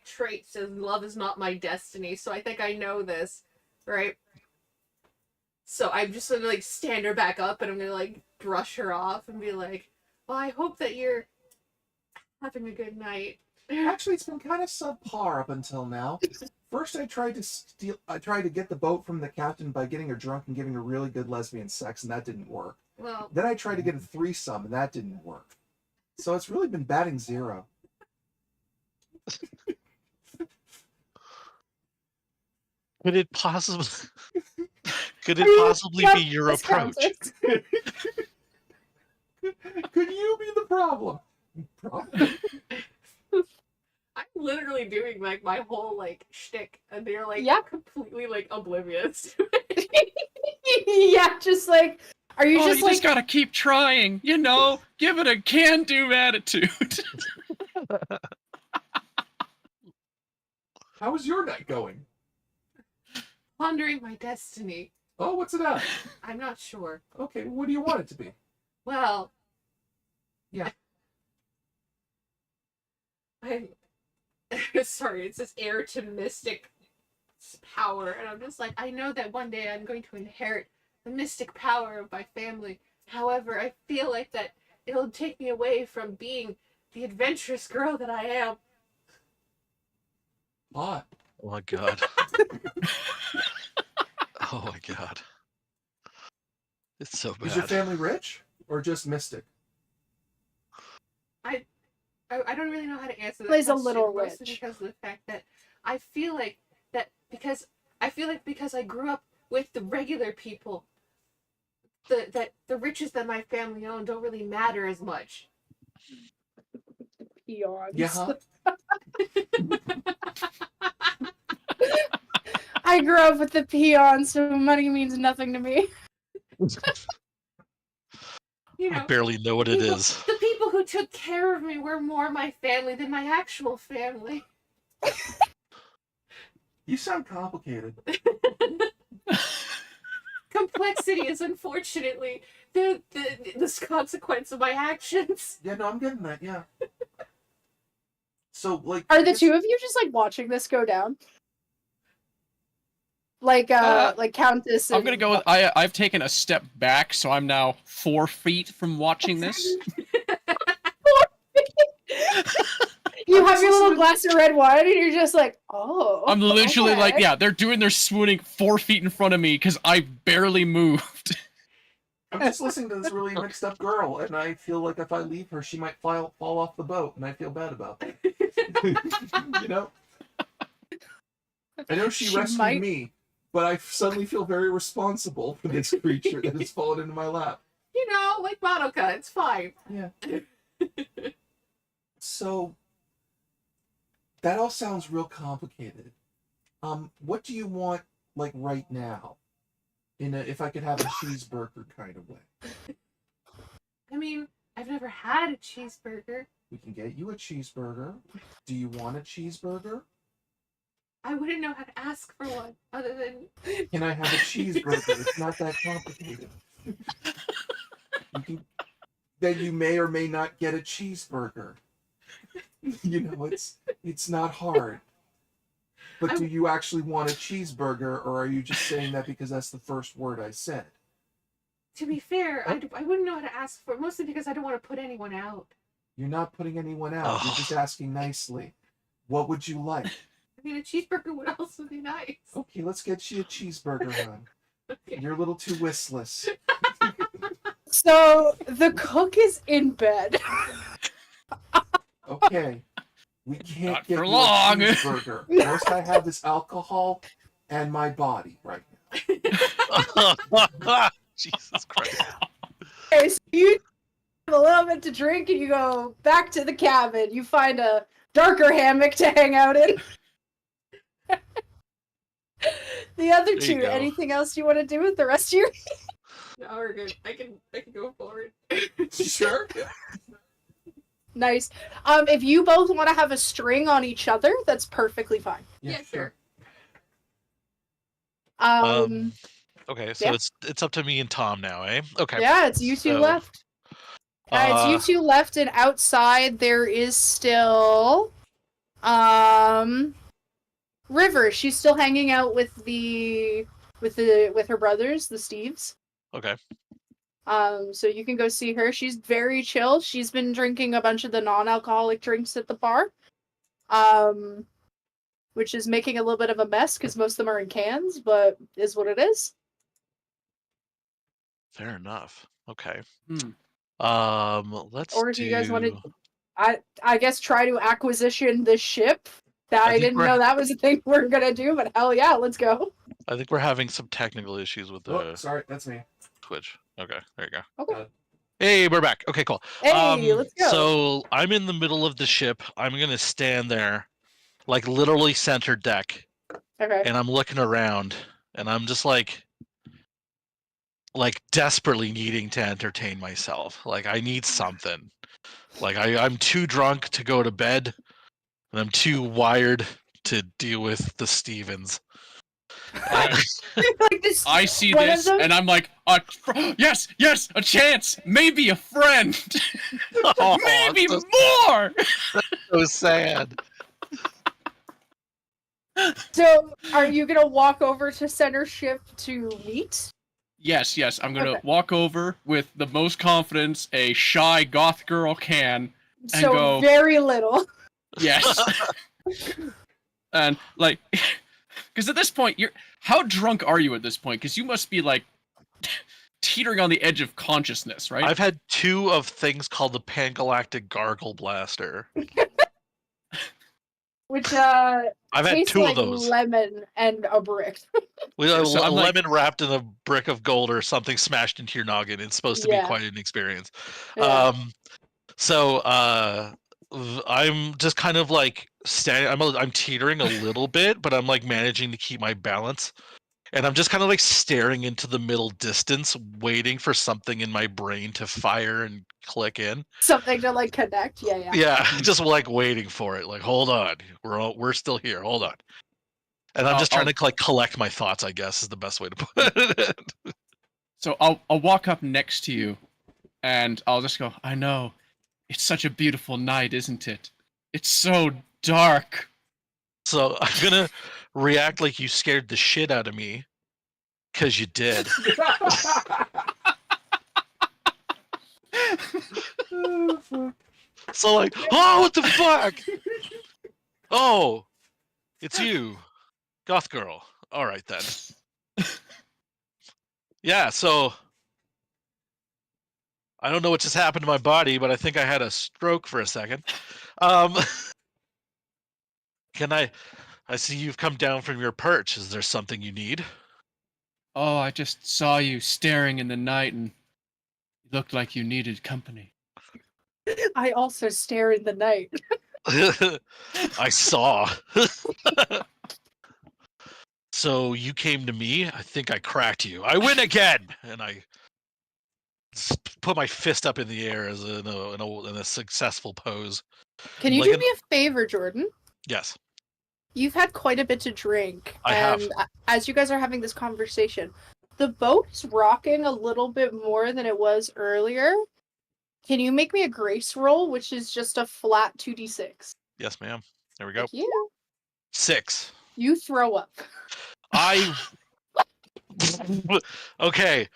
trait says love is not my destiny, so I think I know this, right? So I'm just gonna like stand her back up, and I'm gonna like brush her off and be like, "Well, I hope that you're having a good night." Actually, it's been kind of subpar up until now. First, I tried to get the boat from the captain by getting her drunk and giving her really good lesbian sex, and that didn't work. Well, then I tried to get a threesome, and that didn't work. So it's really been batting zero. Could it possibly be your approach? Could you be the problem? I'm literally doing like my whole like shtick, and they're like completely like oblivious. Yeah, just like, are you just you like? just gotta keep trying, you know? Give it a can-do attitude. How is your night going? Pondering my destiny. Oh, what's it at? I'm not sure. Okay, what do you want it to be? Well, yeah. I'm sorry, it's this heir to mystic power, and I'm just like, I know that one day I'm going to inherit the mystic power of my family. However, I feel like that it'll take me away from being the adventurous girl that I am. What? Oh my god. Oh my god. It's so bad. Is your family rich or just mystic? I don't really know how to answer that Plays a question, little mostly rich. because of the fact that I feel like because I grew up with the regular people, the riches that my family owned don't really matter as much. Peons. Yeah. I grew up with the peons, so money means nothing to me. You know, I barely know what it is. The people who took care of me were more my family than my actual family. You sound complicated. Complexity is unfortunately this consequence of my actions. Yeah, no, I'm getting that, yeah. So, like... Are the two of you just, like, watching this go down? Like Countess and... I'm gonna go with, I've taken a step back, so I'm now 4 feet from watching this. You have your little glass of red wine, and you're just like, oh. I'm literally okay. like, yeah, they're doing their swooning 4 feet in front of me because I barely moved. I'm just listening to this really mixed up girl, and I feel like if I leave her, she might fall off the boat, and I feel bad about that. You know? I know she rescued me, but I suddenly feel very responsible for this creature that has fallen into my lap. You know, like Monica, it's fine. Yeah. So, that all sounds real complicated. What do you want, like, right now? If I could have a cheeseburger kind of way. I mean, I've never had a cheeseburger. We can get you a cheeseburger. Do you want a cheeseburger? I wouldn't know how to ask for one other than. Can I have a cheeseburger? It's not that complicated. Then you may or may not get a cheeseburger. You know, it's not hard. But do you actually want a cheeseburger, or are you just saying that because that's the first word I said? To be fair, I wouldn't know how to ask for it, mostly because I don't want to put anyone out. You're not putting anyone out. You're just asking nicely. What would you like? I mean, a cheeseburger would also be nice. Okay, let's get you a cheeseburger, hon. Okay. You're a little too whistless. So the cook is in bed. Okay. We can't Not get for you long. a cheeseburger. Most I have is alcohol and my body right now. Jesus Christ. Okay, so you have a little bit to drink and you go back to the cabin. You find a darker hammock to hang out in. The other There you two, go. anything else you want to do with the rest of your No, we're good. I can go forward. Sure. Nice. If you both want to have a string on each other, that's perfectly fine. Yeah, sure. Okay, so yeah. it's up to me and Tom now, eh? Okay. Yeah, it's you two So, left. It's you two left, and outside there is still River. She's still hanging out with her brothers, the Steves. Okay. So you can go see her. She's very chill. She's been drinking a bunch of the non-alcoholic drinks at the bar. Which is making a little bit of a mess because most of them are in cans, but is what it is. Fair enough. Okay. Let's Or if you guys do- want to, I guess try to acquisition the ship. That I think didn't we're- know that was a thing we're gonna do, but hell yeah, let's go. I think we're having some technical issues with the Oh, sorry, that's me. Twitch. Okay, there you go. Okay. Hey, we're back. Okay, cool. Hey, let's go. So I'm in the middle of the ship. I'm gonna stand there, like literally center deck, Okay. and I'm looking around, and I'm just like desperately needing to entertain myself. Like I need something. Like I'm too drunk to go to bed, and I'm too wired to deal with the Stevens. Like this, I see one of this, them- and I'm like, yes, a chance, maybe a friend, Oh, maybe so, more. so sad. So, are you gonna walk over to center ship to meet? Yes, I'm gonna Okay. walk over with the most confidence a shy goth girl can, and So go, very little. yes. And like, because at this point, how drunk are you at this point? Because you must be like teetering on the edge of consciousness, right? I've had 2 of things called the Pangalactic Gargle Blaster. Which I've had tastes 2 like of those. lemon and a brick. With a, So a I'm like- lemon wrapped in a brick of gold or something smashed into your noggin. It's supposed to be Yeah. quite an experience. Yeah. So I'm just kind of like standing. I'm teetering a little bit, but I'm like managing to keep my balance. And I'm just kind of like staring into the middle distance, waiting for something in my brain to fire and click in. Something to like connect. Yeah. Yeah, just like waiting for it. Like, hold on, we're still here. Hold on. And I'm just trying to like collect my thoughts. I guess is the best way to put it. So I'll walk up next to you, and I'll just go, I know, it's such a beautiful night, isn't it? It's so dark. So I'm gonna react like you scared the shit out of me, because you did. So like, oh, what the fuck? Oh, it's you, goth girl. All right then. Yeah. So I don't know what just happened to my body, but I think I had a stroke for a second. Can I see you've come down from your perch. Is there something you need? Oh, I just saw you staring in the night, and you looked like you needed company. I also stare in the night. I saw. So you came to me. I think I cracked you. I win again, and I put my fist up in the air as in a successful pose. Can you Like do me a favor, Jordan? Yes. You've had quite a bit to drink. I have. As you guys are having this conversation, the boat is rocking a little bit more than it was earlier. Can you make me a grace roll, which is just a flat 2d6? Yes, ma'am. There we go. Thank you. 6. You throw up. Okay.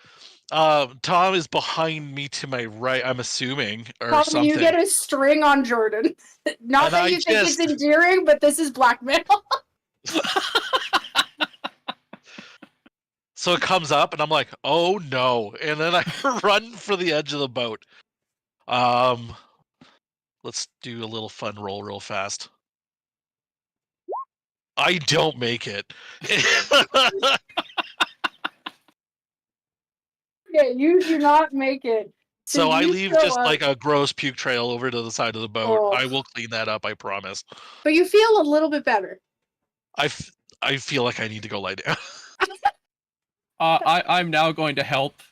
Tom is behind me to my right, I'm assuming, or Tom, something. you get a string on Jordan. Not And that I you think it's just- endearing, but this is blackmail. So it comes up, and I'm like, "Oh no!" And then I run for the edge of the boat. Let's do a little fun roll real fast. I don't make it. Yeah, you do not make it. So I you leave throw just up. like a gross puke trail over to the side of the boat. Oh. I will clean that up, I promise. But you feel a little bit better. I feel like I need to go lie down. I'm now going to help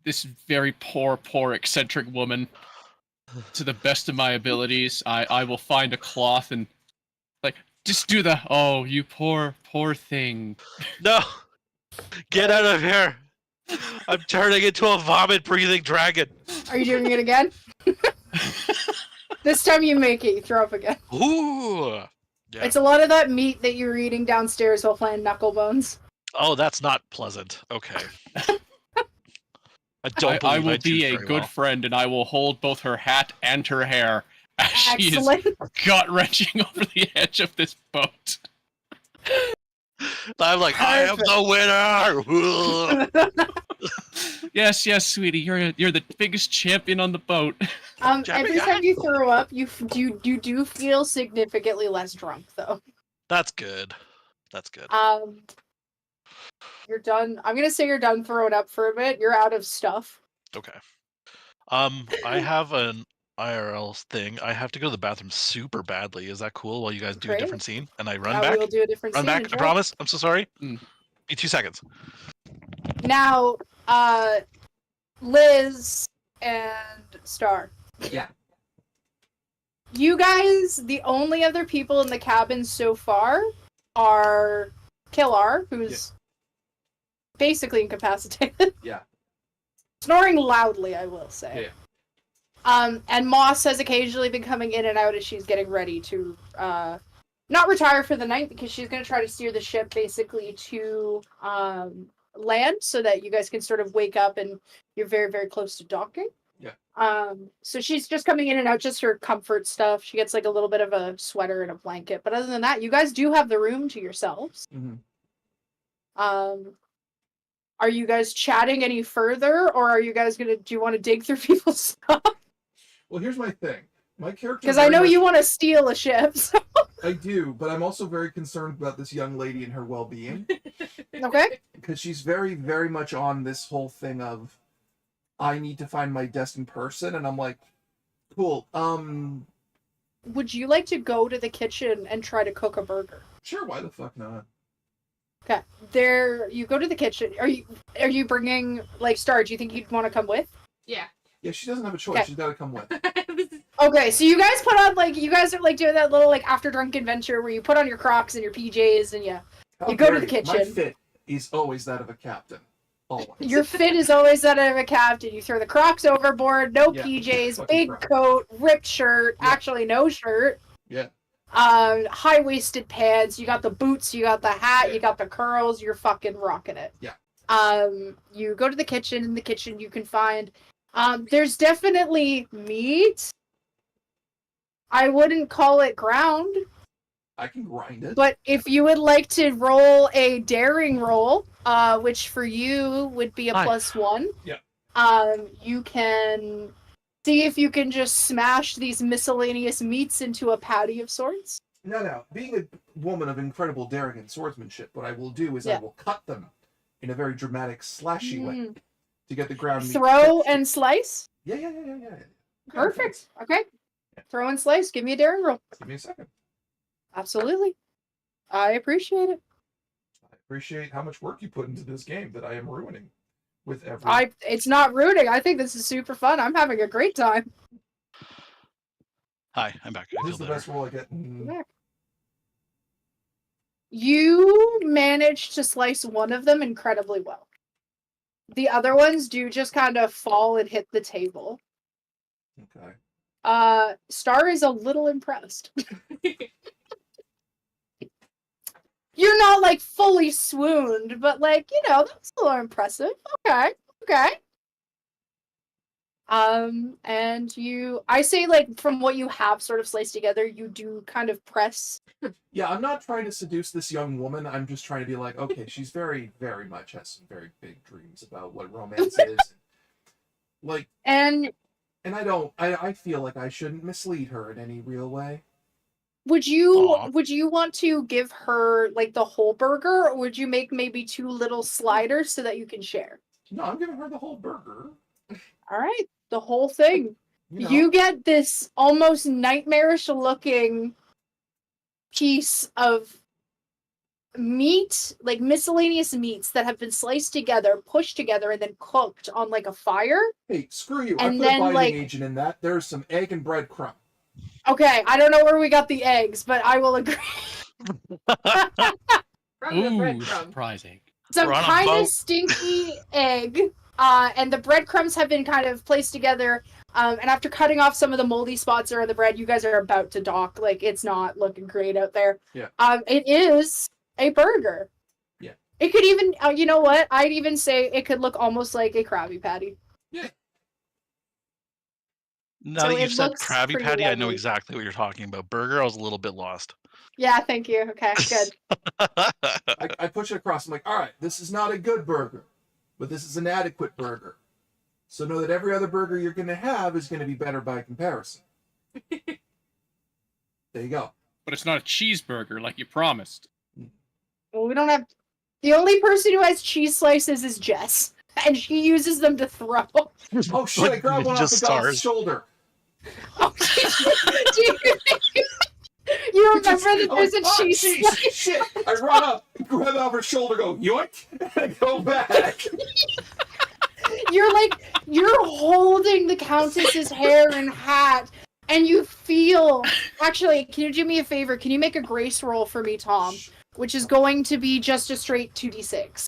this very poor, eccentric woman to the best of my abilities. I will find a cloth and, like, just do the, oh, you poor thing. No! Get out of here! I'm turning into a vomit-breathing dragon. Are you doing it again? This time you make it, you throw up again. Ooh! Yeah. It's a lot of that meat that you were eating downstairs while playing Knucklebones. Oh, that's not pleasant. Okay. I don't believe I will do be a very good well. friend, and I will hold both her hat and her hair as she is Excellent. gut-wrenching over the edge of this boat. I'm like, I am the winner! Yes, sweetie, you're the biggest champion on the boat. Every time you throw up, you do feel significantly less drunk, though. That's good. That's good. You're done. I'm gonna say you're done throwing up for a bit. You're out of stuff. Okay. I have an IRL thing. I have to go to the bathroom super badly. Is that cool while you guys do Great. a different scene? And I run Yeah, back? we'll do a different Run scene, back, enjoy. I promise. I'm so sorry. Be 2 seconds. Now, Liz and Star. Yeah. You guys, the only other people in the cabin so far are Killar, who's basically incapacitated. Yeah. Snoring loudly, I will say. Yeah. And Moss has occasionally been coming in and out as she's getting ready to not retire for the night, because she's going to try to steer the ship basically to land so that you guys can sort of wake up and you're very, very close to docking. Yeah. So she's just coming in and out, just her comfort stuff. She gets like a little bit of a sweater and a blanket. But other than that, you guys do have the room to yourselves. Mm-hmm. Are you guys chatting any further, or are you guys do you want to dig through people's stuff? Well, here's my thing. My character. Because I know you want to steal a ship. So. I do, but I'm also very concerned about this young lady and her well-being. Okay. Because she's very, very much on this whole thing of, I need to find my destined person, and I'm like, cool. Would you like to go to the kitchen and try to cook a burger? Sure. Why the fuck not? Okay. You go to the kitchen. Are you bringing, like, Star? Do you think you'd want to come with? Yeah. Yeah, she doesn't have a choice. Okay. She's got to come with. Okay, so you guys put on, like, you guys are like doing that little, like, after drunk adventure where you put on your Crocs and your PJs and you How go to dare the you. kitchen. My fit is always that of a captain. Always. Your fit is always that of a captain. You throw the Crocs overboard, no Yeah, PJs, fucking big Crocs. coat, ripped shirt, Yeah. actually no shirt, Yeah. high-waisted pants, you got the boots, you got the hat, you got the curls, you're fucking rocking it. Yeah. You go to the kitchen. In the kitchen you can find, there's definitely meat. I wouldn't call it ground. I can grind it. But if you would like to roll a daring roll, which for you would be a Hi. +1, Yeah. you can see if you can just smash these miscellaneous meats into a patty of sorts. No. Being a woman of incredible daring and swordsmanship, what I will do is I Yeah. will cut them in a very dramatic, slashy way to get the ground meat. Throw and slice. Yeah. Perfect. Okay. Throw and slice. Give me a daring roll. Give me a second. Absolutely. I appreciate it. I appreciate how much work you put into this game that I am ruining with every. It's not rooting. I think this is super fun. I'm having a great time. Hi, I'm back. I This feel is the better. best roll I get in Back. You manage to slice one of them incredibly well. The other ones do just kind of fall and hit the table. Okay. Star is a little impressed. You're not like fully swooned, but like, you know, that's a little impressive. Okay. And I say like from what you have sort of sliced together, you do kind of press. Yeah, I'm not trying to seduce this young woman. I'm just trying to be like, okay, she's very, very much has some very big dreams about what romance is. Like, and I feel like I shouldn't mislead her in any real way. Would you want to give her like the whole burger, or would you make maybe 2 little sliders so that you can share? No, I'm giving her the whole burger. All right, the whole thing. You know. You get this almost nightmarish looking piece of meat, like miscellaneous meats that have been sliced together, pushed together, and then cooked on like a fire. Hey, screw you. And I put then, a binding like- agent in that. There's some egg and breadcrumb. Okay, I don't know where we got the eggs, but I will agree. Ooh, surprising. Some We're on a kind boat. of stinky egg, and the breadcrumbs have been kind of placed together. And after cutting off some of the moldy spots around the bread, you guys are about to dock. Like, it's not looking great out there. Yeah. It is a burger. Yeah. It could even, you know what? I'd even say it could look almost like a Krabby Patty. Yeah. Now So that it you've said looks Krabby pretty Patty, I know lovely. exactly what you're talking about. Burger, I was a little bit lost. Yeah, thank you. Okay, good. I push it across. I'm like, all right, this is not a good burger, but this is an adequate burger. So know that every other burger you're going to have is going to be better by comparison. There you go. But it's not a cheeseburger like you promised. Well, we don't have. The only person who has cheese slices is Jess, and she uses them to throw. Oh shit! I grabbed one off the Ninja guy's stars. shoulder. You remember that there's a Oh, cheese jeez, slice? shit! I run up, grab it off her shoulder, go yoink, and I go back. You're holding the Countess's hair and hat, and you feel. Actually, can you do me a favor? Can you make a grace roll for me, Tom? Which is going to be just a straight 2d6.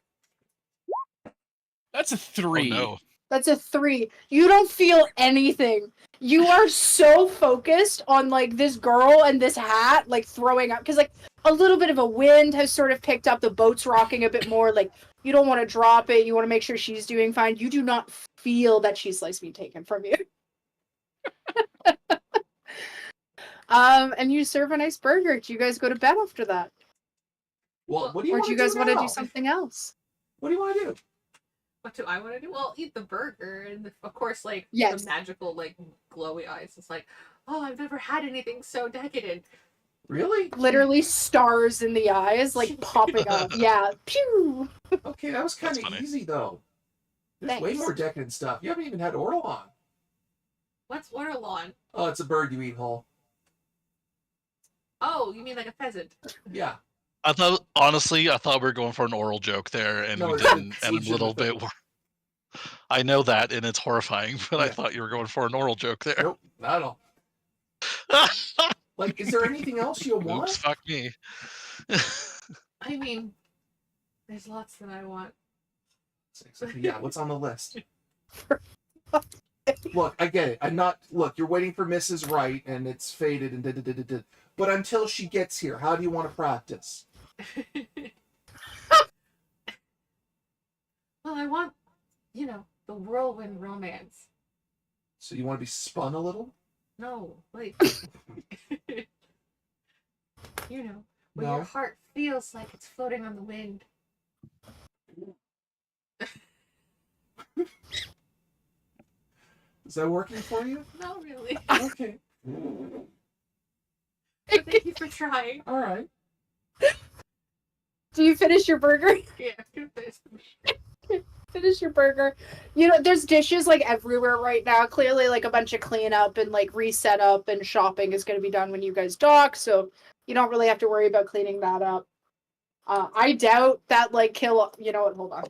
That's a 3. Oh, no. That's a 3. You don't feel anything. You are so focused on like this girl and this hat, like throwing up, because like a little bit of a wind has sort of picked up. The boat's rocking a bit more. Like you don't want to drop it. You want to make sure she's doing fine. You do not feel that cheese slice being taken from you. And you serve a nice burger. Do you guys go to bed after that, Well, what do you or want do you to guys do want to now? do something else? What do you want to do? What do I want to do? Well, eat the burger, and of course, like Yes. the magical, like glowy eyes. It's like, oh, I've never had anything so decadent. Really? Literally stars in the eyes, like popping up. Yeah. Pew. Okay, that was kind That's of funny. easy though. There's way Thanks. more decadent stuff. You haven't even had ortolan. What's ortolan? Oh, it's a bird you eat whole. Oh, you mean like a pheasant? Yeah. I thought we were going for an oral joke there, and No, we it's didn't. it's And a little legitimate. bit. I know that, and it's horrifying, but I Yeah. thought you were going for an oral joke there. Nope, not at all. Like, is there anything else you want? Oops, fuck me. I mean, there's lots that I want. Yeah, what's on the list? Look, I get it. I'm not. Look, you're waiting for Mrs. Right, and it's faded and da-da-da-da-da. But until she gets here, how do you want to practice? Well, I want, the whirlwind romance. So you want to be spun a little? No, like, when No. your heart feels like it's floating on the wind. Is that working for you? Not really. Okay. But thank you for trying. All right. Do you finish your burger? Yeah, do this. Finish your burger. You know, there's dishes like everywhere right now. Clearly, like a bunch of cleanup and like reset up and shopping is going to be done when you guys dock, so you don't really have to worry about cleaning that up. I doubt that like you know what? Hold on.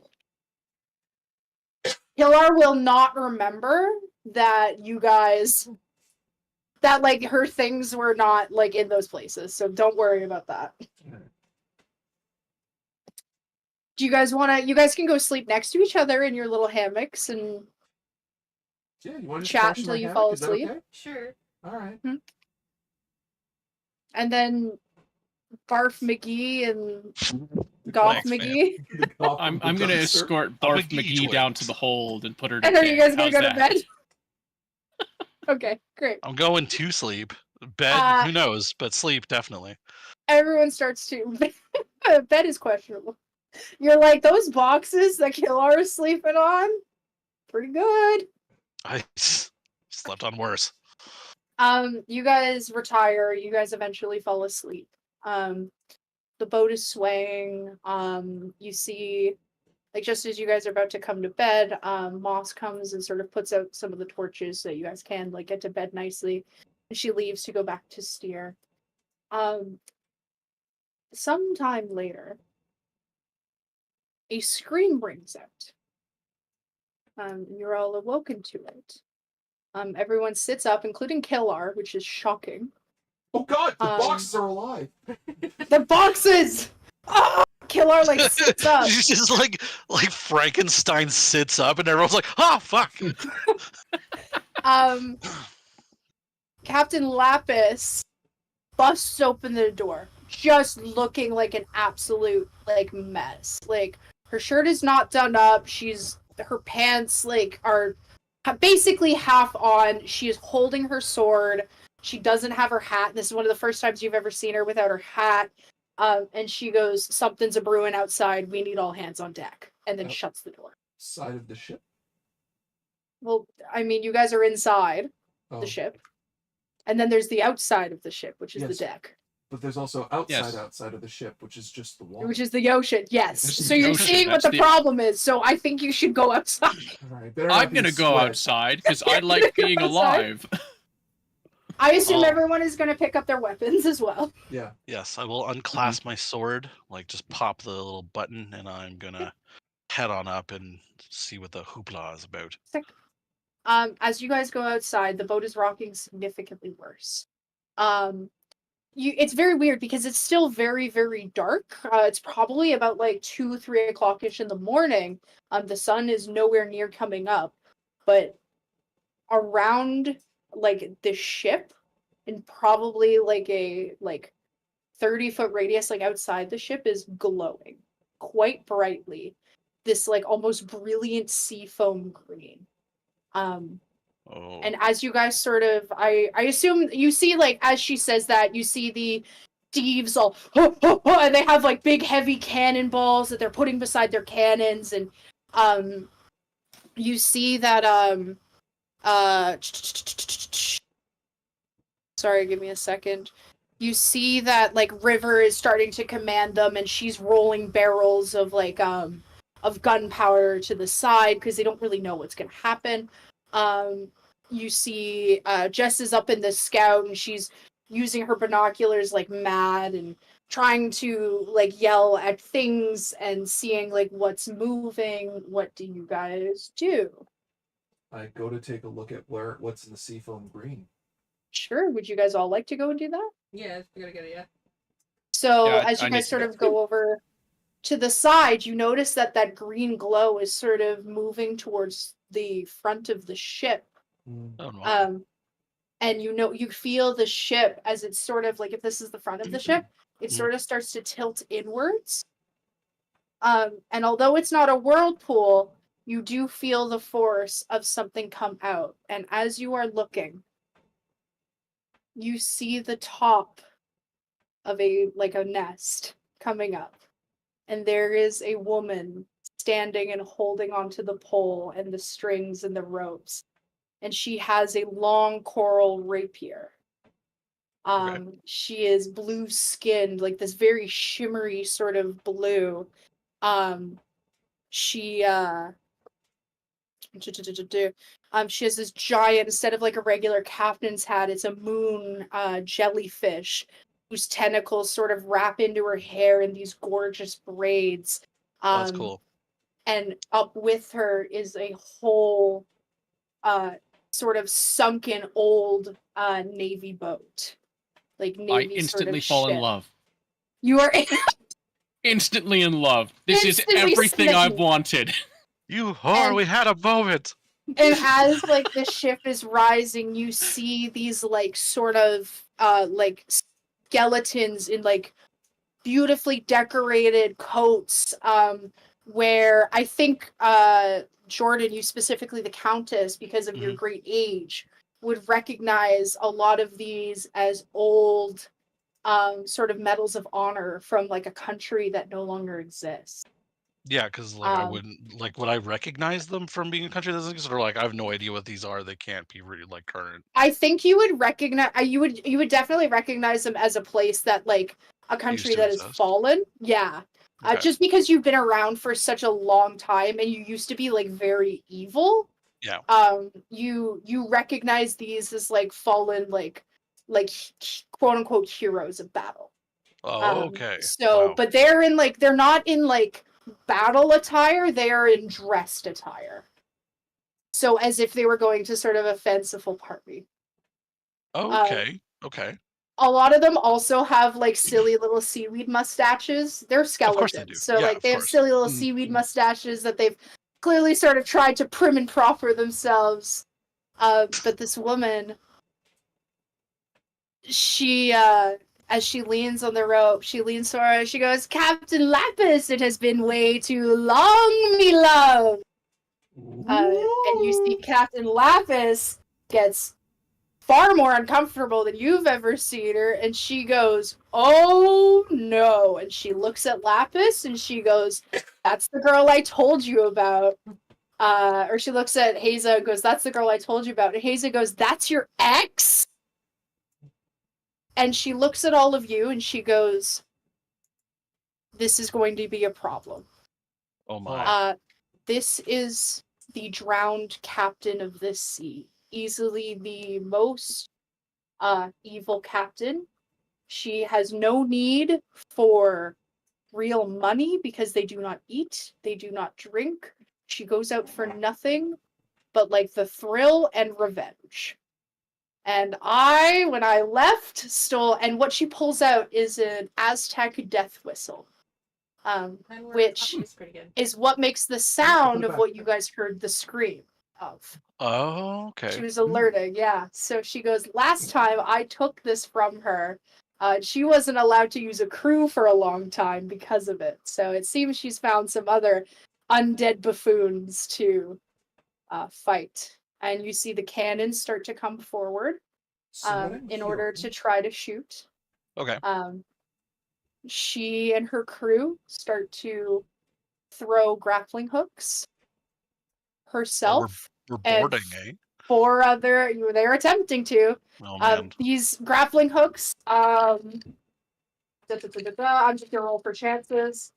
Hillar will not remember that you guys that like her things were not like in those places, so don't worry about that. Do you guys want to? You guys can go sleep next to each other in your little hammocks and Yeah, you want to chat until you fall asleep. Okay? Sure. All right. And then Barf McGee and Golf Thanks, man. McGee. I'm gonna escort Barf McGee down to the hold and put her to And are bed. you guys gonna How's go to that? bed? Okay, great. I'm going to sleep. Bed, who knows? But sleep, definitely. Everyone starts to. Bed is questionable. You're like, those boxes that Killar is sleeping on? Pretty good. I slept on worse. You guys retire. You guys eventually fall asleep. The boat is swaying. You see, like, just as you guys are about to come to bed, Moss comes and sort of puts out some of the torches so you guys can, like, get to bed nicely. And she leaves to go back to steer. Sometime later, a scream rings out. You're all awoken to it. Everyone sits up, including Killar, which is shocking. Oh god, the boxes are alive. The boxes! Oh! Killar, like, sits up. She's just like Frankenstein sits up, and everyone's like, "Oh fuck!" Captain Lapis busts open the door, just looking like an absolute, like, mess. Like, her shirt is not done up. Her pants, like, are basically half on. She is holding her sword. She doesn't have her hat. This is one of the first times you've ever seen her without her hat. And she goes, "Something's a brewing outside. We need all hands on deck." And then shuts the door. Side of the ship? Well, I mean, you guys are inside the ship. And then there's the outside of the ship, which is the deck. But there's also outside of the ship, which is just the wall. Which is the ocean, yes. Which is So the you're ocean, seeing what that's the the- problem is. So I think you should go outside. Right, I'm gonna go outside because I like being outside. alive. I assume Oh. everyone is going to pick up their weapons as well. Yeah. Yes, I will unclasp my sword, like just pop the little button, and I'm gonna head on up and see what the hoopla is about. As you guys go outside, the boat is rocking significantly worse. It's very weird because it's still very, very dark. It's probably about like 2-3 o'clock-ish in the morning. The sun is nowhere near coming up, but around like the ship and probably like a 30-foot radius, like outside the ship, is glowing quite brightly. This like almost brilliant seafoam green. And as you guys sort of, I assume you see, like, as she says that, you see the thieves all, and they have, like, big, heavy cannonballs that they're putting beside their cannons, and, you see that, sorry, give me a second. You see that, like, River is starting to command them, and she's rolling barrels of, like, of gunpowder to the side, because they don't really know what's gonna happen. You see Jess is up in the scout and she's using her binoculars like mad and trying to like yell at things and seeing like what's moving. What do you guys do? I go to take a look at what's in the seafoam green. Sure. Would you guys all like to go and do that? Yeah, we gotta get it, yeah. So Yeah, as you I need guys to sort go. of go over to the side, you notice that that green glow is sort of moving towards the front of the ship. Oh, no. And you feel the ship as it's sort of like, if this is the front of the ship, it sort of starts to tilt inwards. And although it's not a whirlpool, you do feel the force of something come out. And as you are looking, you see the top of a nest coming up. And there is a woman standing and holding onto the pole and the strings and the ropes. And she has a long coral rapier. She is blue skinned, like this very shimmery sort of blue. She has this giant, instead of like a regular captain's hat, it's a moon jellyfish whose tentacles sort of wrap into her hair in these gorgeous braids. That's cool. And up with her is a whole sort of sunken old Navy boat. Like Navy I instantly sort of fall in ship. love. You are Instantly in love. This is Instantly everything I've smitten. wanted. You whore, And- we had a moment. And as like the ship is rising, you see these like sort of like skeletons in like beautifully decorated coats. Where I think Jordan, you specifically the Countess, because of your great age, would recognize a lot of these as old sort of medals of honor from like a country that no longer exists. Yeah, because like I wouldn't like would I recognize them from being a country that doesn't exist, or like I have no idea what these are. They can't be really like current. I think you would recognize you would definitely recognize them as a place that like a country Used to that has exist. fallen. Yeah. Okay. Just because you've been around for such a long time and you used to be like very evil. Yeah. You recognize these as like fallen like quote unquote heroes of battle. Oh, okay. So, Wow. but they're not in like battle attire, they are in dressed attire. So as if they were going to sort of a fanciful party. Okay. Okay. A lot of them also have like silly little seaweed mustaches. They're Of course they do. skeletons. So Yeah, like of they have course. silly little seaweed mustaches that they've clearly sort of tried to prim and proper themselves. But this woman, she as she leans on the rope, she leans forward, she goes, "Captain Lapis, it has been way too long, me love." And you see Captain Lapis gets far more uncomfortable than you've ever seen her, and she goes, "Oh no." And she looks at Lapis and she goes, "That's the girl I told you about." Or she looks at Haza and goes, "That's the girl I told you about." And Haza goes, "That's your ex?" And she looks at all of you and she goes, "This is going to be a problem." Oh my. This is the drowned captain of this sea. Easily the most evil captain. She has no need for real money because they do not eat, they do not drink. She goes out for nothing but like the thrill and revenge. And when I left, stole, and what she pulls out is an Aztec death whistle, which is what makes the sound of what you guys heard the scream of. Oh, okay. She was alerted, yeah. So she goes, "Last time I took this from her, she wasn't allowed to use a crew for a long time because of it. So it seems she's found some other undead buffoons to fight." And you see the cannons start to come forward in order to try to shoot. Okay. She and her crew start to throw grappling hooks herself. We're and boarding, eh? 4 other, they're attempting to. Oh man. These grappling hooks, I'm just gonna roll for chances.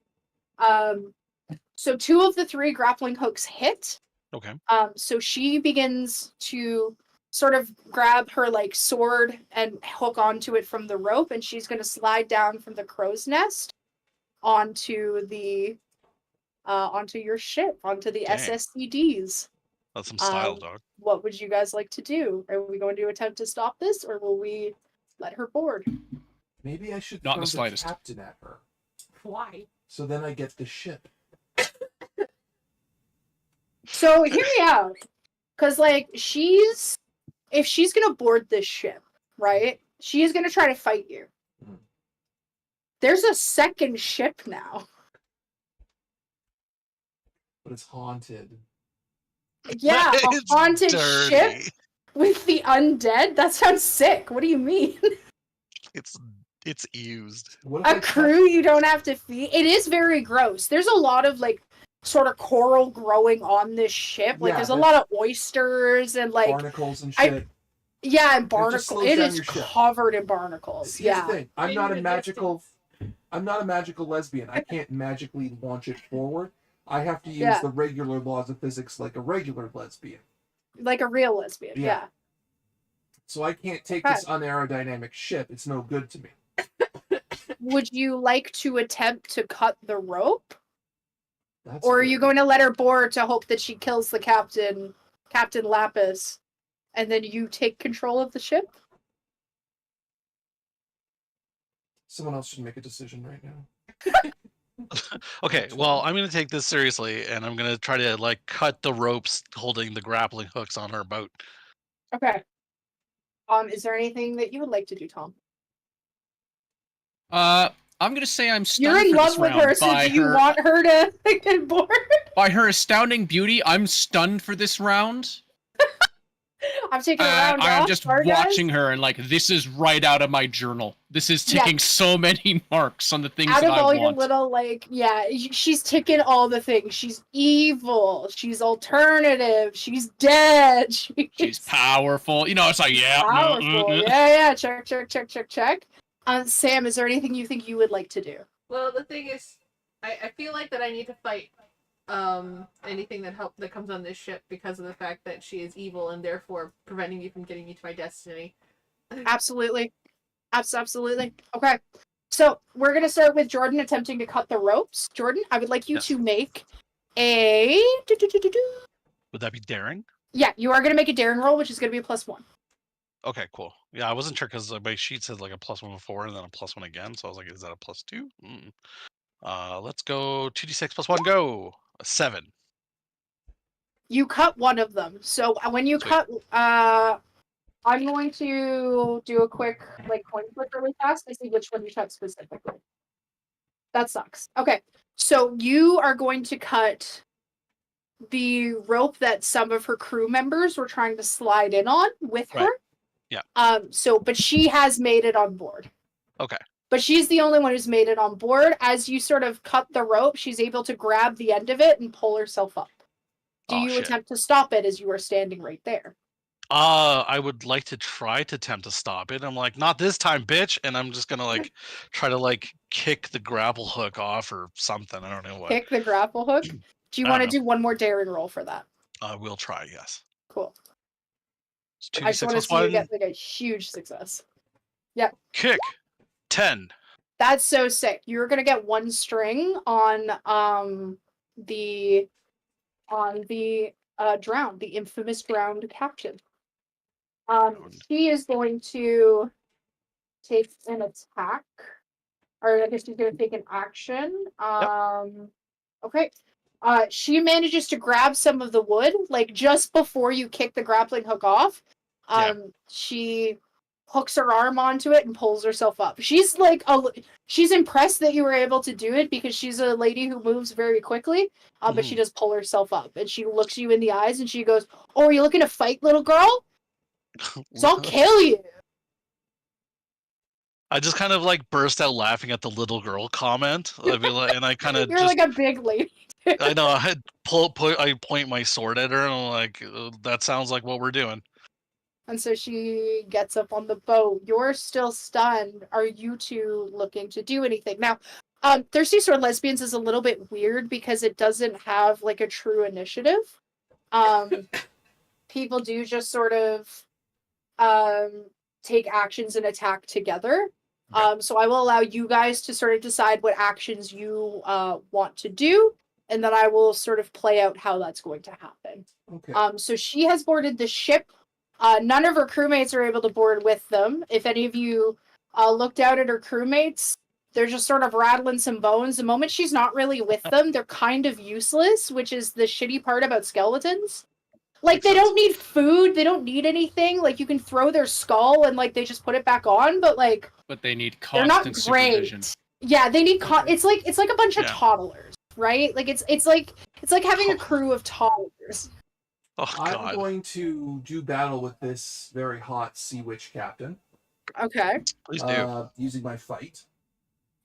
So 2 of the 3 grappling hooks hit. Okay. So she begins to sort of grab her like sword and hook onto it from the rope, and she's gonna slide down from the crow's nest onto the onto your ship, onto the Dang. SSCDs. That's some style, dog. What would you guys like to do? Are we going to attempt to stop this, or will we let her board? Maybe I should Not throw the the slightest. captain at her, Why? so then I get the ship. So hear me out, because like if she's gonna board this ship, right? She is gonna try to fight you. Mhm. There's a second ship now. But it's haunted. Yeah, a It's haunted dirty. ship with the undead. That sounds sick. What do you mean? It's used. What if I A crew you don't have to feed. It is very gross. There's a lot of like sort of coral growing on this ship. Like Yeah, there's a there's lot of oysters and like barnacles and shit? yeah, and just barnacles. slows It down is your ship. covered in barnacles. Here's Yeah. the thing. I'm In not the a magical lesbian. I can't magically launch it forward. I have to use Yeah. the regular laws of physics like a regular lesbian. Like a real lesbian. Yeah. Yeah. So I can't take Okay. this unaerodynamic ship. It's no good to me. Would you like to attempt to cut the rope? That's Or are good. you going to let her board to hope that she kills the captain, Captain Lapis, and then you take control of the ship? Someone else should make a decision right now. Okay, well, I'm gonna take this seriously, and I'm gonna try to like cut the ropes holding the grappling hooks on her boat. Okay. Is there anything that you would like to do, Tom? I'm gonna say I'm stunned You're in for love this with round her, so by do you her want her to get bored? by her astounding beauty. I'm stunned for this round. I'm taking a round I'm off. just Sorry, guys. watching her and like this is right out of my journal. This is ticking so many marks on the things Out that of I all want. your little, like, she's ticking all the things. She's evil. She's alternative. She's dead. She's powerful. You know, it's like Powerful. Yeah. Check. Sam, is there anything you think you would like to do? Well, the thing is, I feel like that I need to fight anything that comes on this ship because of the fact that she is evil and therefore preventing me from getting me to my destiny. Absolutely. Absolutely. Okay. So we're gonna start with Jordan attempting to cut the ropes. Jordan, I would like you to make a. Would that be daring? Yeah, you are gonna make a daring roll, which is gonna be a +1. Okay, cool. Yeah, I wasn't sure because my sheet said like a +1 before and then a +1 again, so I was like, is that a +2? Let's go 2d6 +1. Go 7. You cut one of them. So when you cut, I'm going to do a quick coin flip really fast to see which one you cut specifically. That sucks. Okay, so you are going to cut the rope that some of her crew members were trying to slide in on with her. Yeah. But she has made it on board. Okay. But she's the only one who's made it on board. As you sort of cut the rope, she's able to grab the end of it and pull herself up. Do you attempt to stop it as you are standing right there? I would like to try to attempt to stop it. I'm like, not this time, bitch. And I'm just gonna like try to like kick the grapple hook off or something. I don't know what. Kick the grapple hook? Do you want to do one more daring roll for that? We'll try, yes. Cool. It's I just 2d6 want to see you +1. get like a huge success. Yep. Kick 10. That's so sick. You're gonna get one string on the drowned, the infamous drowned captain. She is going to take an attack, or I guess she's going to take an action. Okay. She manages to grab some of the wood, like just before you kick the grappling hook off. She hooks her arm onto it and pulls herself up. She's like, she's impressed that you were able to do it because she's a lady who moves very quickly. But she does pull herself up and she looks you in the eyes and she goes, "Oh, are you looking to fight, little girl? So I'll kill you." I just kind of like burst out laughing at the little girl comment. I mean, like, and I kind of You're like a big lady. I know. I point my sword at her, and I'm like, "That sounds like what we're doing." And so she gets up on the boat. You're still stunned. Are you two looking to do anything? Now, Thirsty Sword Lesbians is a little bit weird because it doesn't have like a true initiative. People do just sort of take actions and attack together. So I will allow you guys to sort of decide what actions you want to do, and then I will sort of play out how that's going to happen. Okay. So she has boarded the ship. None of her crewmates are able to board with them. If any of you looked out at her crewmates, they're just sort of rattling some bones. The moment she's not really with them, they're kind of useless, which is the shitty part about skeletons. Like, they don't need food, they don't need anything. Like, you can throw their skull and, like, they just put it back on, but, like... But they need they're not constant great. supervision. Yeah, they need... it's like a bunch of toddlers, right? Like, it's like having a crew of toddlers. Oh, God. I'm going to do battle with this very hot sea witch captain. Okay. Please do. Using my fight.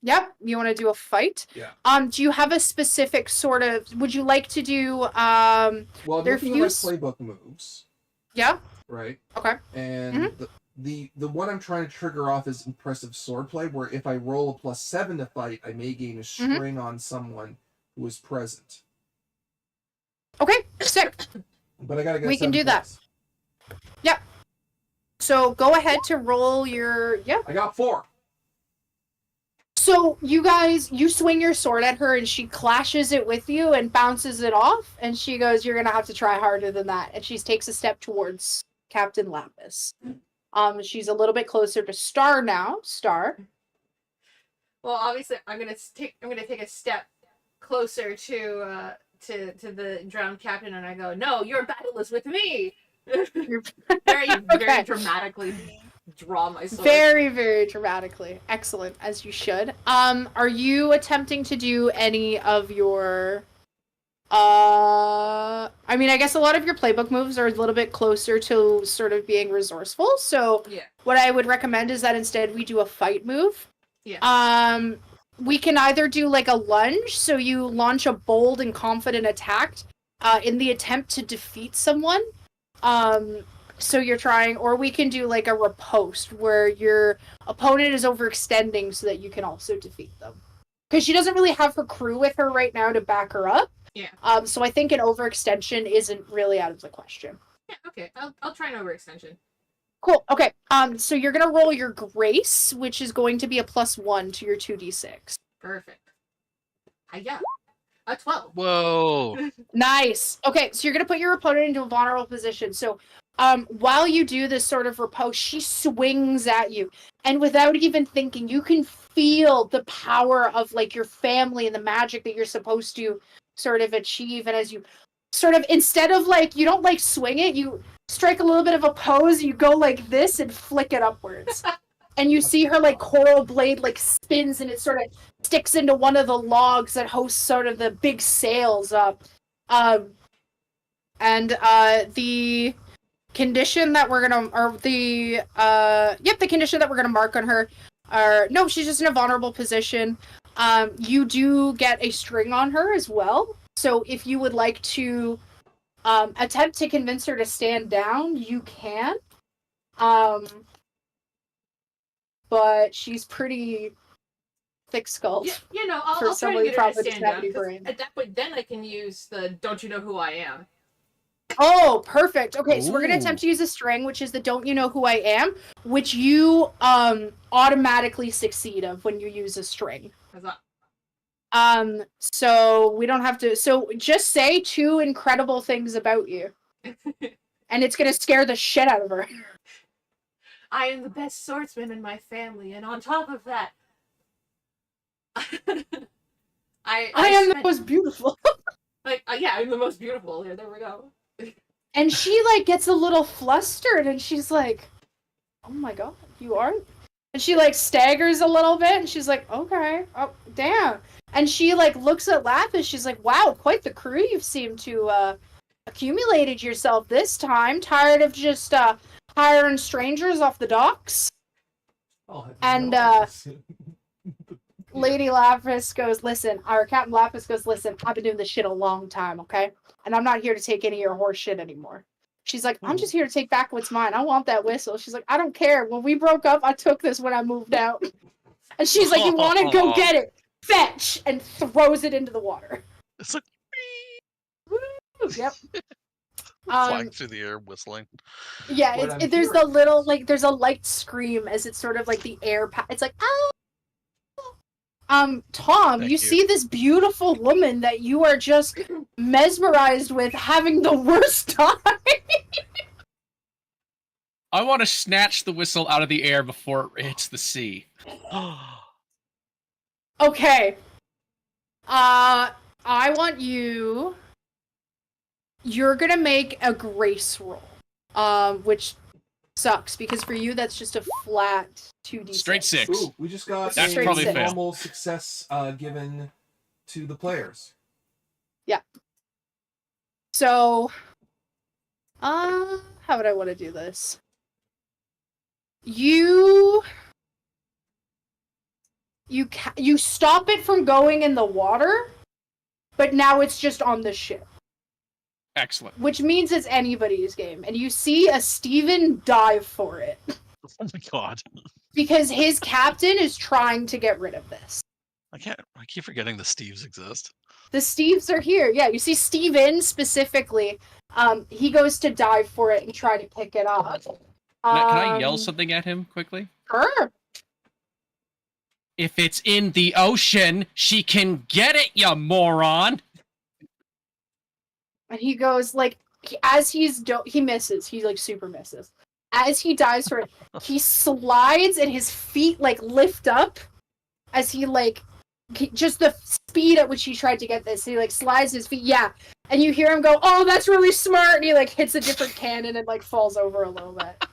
Yep, you want to do a fight? Yeah. Do you have a specific sort of... Would you like to do... Well, I'm their looking at my fuse? playbook moves. Yeah? Right? Okay. And the one I'm trying to trigger off is impressive swordplay, where if I roll a +7 to fight, I may gain a string on someone who is present. Okay, sick. But I gotta get We can 7 do that. plus. Yep. So go ahead to roll your... Yep. I got 4. So you guys, you swing your sword at her and she clashes it with you and bounces it off. And she goes, "You're going to have to try harder than that." And she takes a step towards Captain Lapis. She's a little bit closer to Star now. Star. Well, obviously, I'm gonna take a step closer to the drowned captain, and I go, "No, your battle is with me." Very dramatically draw my sword. Very, very dramatically. Excellent, as you should. Are you attempting to do any of your I mean, I guess a lot of your playbook moves are a little bit closer to sort of being resourceful. So yeah. What I would recommend is that instead we do a fight move. Yeah. We can either do like a lunge, so you launch a bold and confident attack in the attempt to defeat someone. So you're trying, or we can do like a riposte where your opponent is overextending so that you can also defeat them. Because she doesn't really have her crew with her right now to back her up. Yeah. So I think an overextension isn't really out of the question. Yeah, okay. I'll try an overextension. Cool. Okay. So you're gonna roll your grace, which is going to be a +1 to your 2d6. Perfect. Yeah. A 12. Whoa. Nice. Okay, so you're gonna put your opponent into a vulnerable position. So while you do this sort of riposte, she swings at you, and without even thinking, you can feel the power of like your family and the magic that you're supposed to sort of achieve. And as you sort of, instead of like, you don't like swing it, you strike a little bit of a pose, you go like this and flick it upwards. And you see her like coral blade like spins and it sort of sticks into one of the logs that hosts sort of the big sails up. The condition that we're gonna, or the condition that we're gonna mark on her are, no, she's just in a vulnerable position. You do get a string on her as well. So if you would like to attempt to convince her to stand down, you can. But she's pretty thick-skulled. Yeah, I'll try to get her to stand down. At that point, then I can use the "Don't you know who I am?" Oh, perfect. Okay, so we're gonna attempt to use a string, which is the "Don't you know who I am," which you automatically succeed of when you use a string. How's that? So we don't have to. So just say 2 incredible things about you, and it's gonna scare the shit out of her. I am the best swordsman in my family, and on top of that, I am the most beautiful. I'm the most beautiful. There we go. And she like gets a little flustered, and she's like, "Oh my god, you are." And she like staggers a little bit, and she's like, "Okay, oh damn." And she like looks at Lapis. She's like, "Wow, quite the crew you've seemed to accumulated yourself this time. Tired of just hiring strangers off the docks?" And Lady Lapis goes, "Listen," our Captain Lapis goes, "Listen, I've been doing this shit a long time, okay? And I'm not here to take any of your horse shit anymore." She's like, "I'm just here to take back what's mine. I want that whistle." She's like, "I don't care. When we broke up, I took this when I moved out." And she's like, "You want it? Go get it. Fetch!" And throws it into the water. It's like, yep. Flying through the air, whistling. Yeah, there's the little, like, there's a light scream as it's sort of like the air, it's like, oh! Tom, you see this beautiful woman that you are just mesmerized with having the worst time. I want to snatch the whistle out of the air before it hits the sea. Okay. I want you... You're gonna make a grace roll, which sucks because for you that's just a flat 2d6. Straight 6. Ooh, we just got That's a probably normal success given to the players. Yeah. So, how would I want to do this? You stop it from going in the water, but now it's just on the ship. Excellent. Which means it's anybody's game. And you see a Steven dive for it. Oh my god. Because his captain is trying to get rid of this. I keep forgetting the Steves exist. The Steves are here. Yeah, you see Steven specifically. He goes to dive for it and try to pick it up. Can I yell something at him quickly? Sure. If it's in the ocean, she can get it, you moron! And he goes, like, he misses. He, like, super misses. As he dives for it, he slides and his feet, like, lift up as he, like, just the speed at which he tried to get this. He like slides his feet, yeah, and you hear him go, "Oh, that's really smart," and he like hits a different cannon and like falls over a little bit.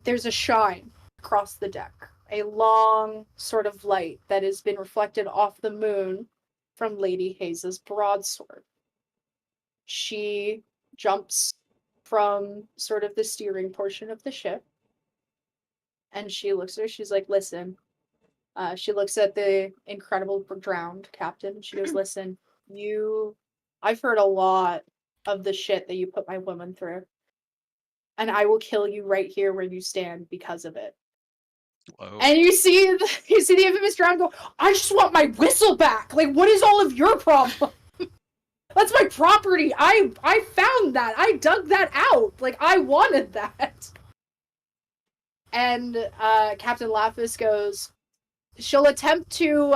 There's a shine across the deck, a long sort of light that has been reflected off the moon from Lady Hayes' broadsword. She jumps from sort of the steering portion of the ship, and she looks at her. She's like, "Listen." She looks at the incredible drowned captain. She goes, "Listen, I've heard a lot of the shit that you put my woman through, and I will kill you right here where you stand because of it." Whoa. And you see the infamous drowned go, "I just want my whistle back. Like, what is all of your problem? That's my property. I found that. I dug that out. Like, I wanted that." And Captain Lapis goes, she'll attempt to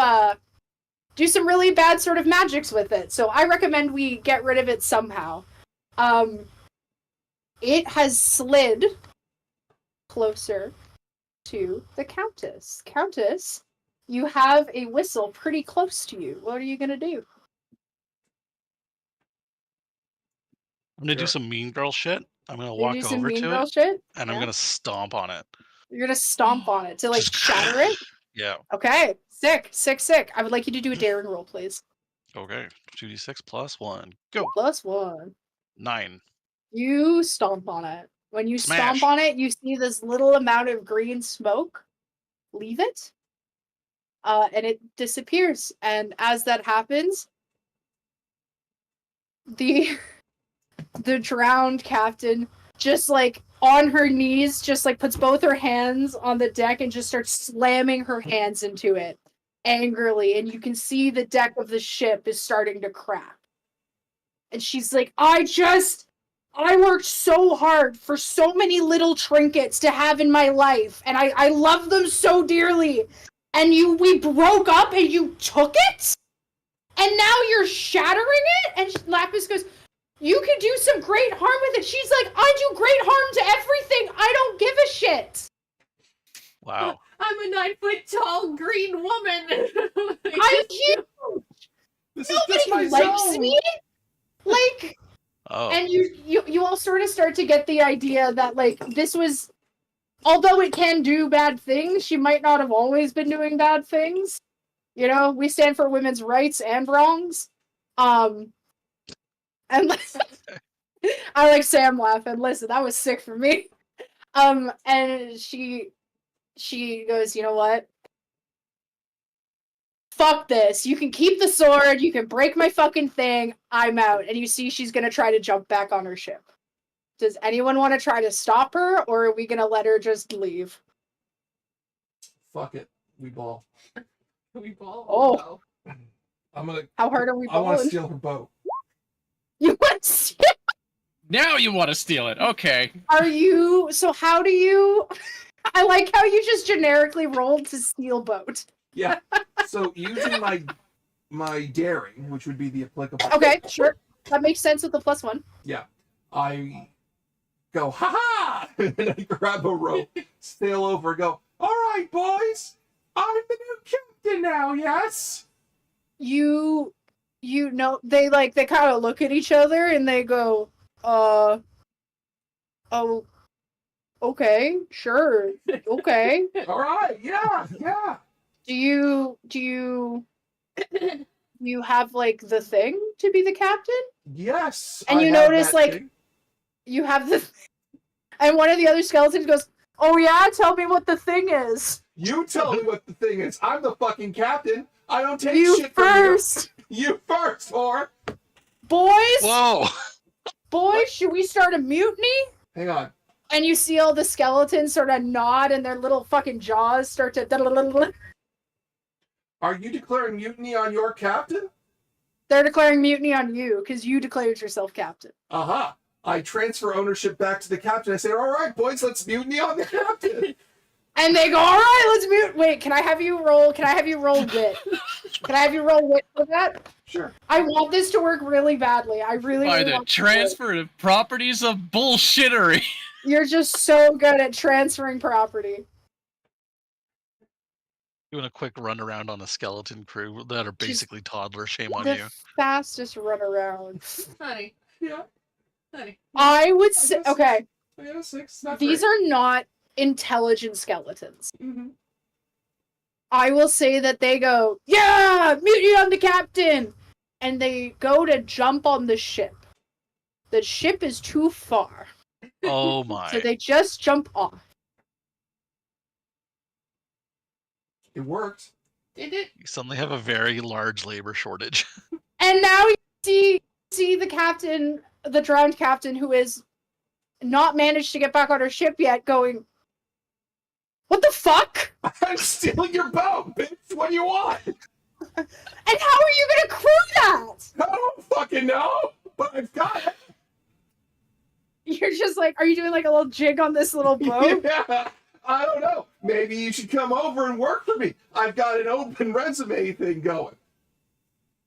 do some really bad sort of magics with it. So I recommend we get rid of it somehow. It has slid closer to the Countess. Countess, you have a whistle pretty close to you. What are you gonna do? I'm gonna do some mean girl shit. I'm gonna You walk do some over mean to girl it, shit? and I'm Yeah. gonna stomp on it. You're gonna stomp on it to like shatter it? Yeah. Okay. Sick. I would like you to do a daring roll, please. Okay. 2d6 plus 1. Go. +1. 9. You stomp on it. When you Smash. stomp on it, you see this little amount of green smoke leave it. And it disappears. And as that happens, the drowned captain just like on her knees, just like puts both her hands on the deck and just starts slamming her hands into it angrily. And you can see the deck of the ship is starting to crack. And she's like, I worked so hard for so many little trinkets to have in my life, and I love them so dearly. And we broke up and you took it? And now you're shattering it? And Lapis goes, you could do some great harm with it. She's like, I do great harm to everything. I don't give a shit. Wow. I'm a 9-foot-tall green woman. I'm huge. This is just my Nobody likes zone. me. Like, Oh. and you all sort of start to get the idea that like this was, although it can do bad things, she might not have always been doing bad things. You know, we stand for women's rights and wrongs. And I like Sam laughing. Listen, that was sick for me. And she goes, you know what? Fuck this. You can keep the sword. You can break my fucking thing. I'm out. And you see she's gonna try to jump back on her ship. Does anyone want to try to stop her, or are we gonna let her just leave? Fuck it. We ball. We ball. Oh. I'm gonna. How hard are we I want to balling? steal her boat. You want to steal? Now you want to steal it. Okay. Are you? So how do you? I like how you just generically rolled to steal boat. Yeah. So using my daring, which would be the applicable. Okay, sure. That makes sense with the +1. Yeah. I go, ha ha! And I grab a rope, sail over, and go, all right, boys, I'm the new captain now, yes? You know, they kind of look at each other and they go, oh, okay, sure, okay. All right, yeah. Do you have like the thing to be the captain? Yes. And you I have notice that like thing. you have the and one of the other skeletons goes, oh yeah, tell me what the thing is. You tell me what the thing is. I'm the fucking captain. I don't take You shit first. from you. You first, whore. Boys, Whoa. boys, should we start a mutiny? Hang on. And you see all the skeletons sort of nod and their little fucking jaws start to... Are you declaring mutiny on your captain? They're declaring mutiny on you, because you declared yourself captain. Uh-huh. I transfer ownership back to the captain. I say, all right, boys, let's mutiny on the captain. And they go, all right, let's mute. Wait, can I have you roll wit? Can I have you roll wit for that? Sure. I want this to work really badly. I really, By really the want this to work. transfer properties of bullshittery. You're just so good at transferring property. Doing a quick run around on a skeleton crew that are basically toddler. Shame on The you. fastest run around. Honey. Yeah. Honey. I would say, okay, I got a 6. Not these great. are not intelligent skeletons. Mm-hmm. I will say that they go, yeah, mutiny on the captain! And they go to jump on the ship. The ship is too far. Oh my. So they just jump off. It worked. Did it? You suddenly have a very large labor shortage. And now you see the captain, the drowned captain, who has not managed to get back on her ship yet, going, what the fuck? I'm stealing your boat, bitch. What do you want? And how are you gonna crew that? I don't fucking know, but I've got it. You're just like, are you doing like a little jig on this little boat? Yeah, I don't know. Maybe you should come over and work for me. I've got an open resume thing going.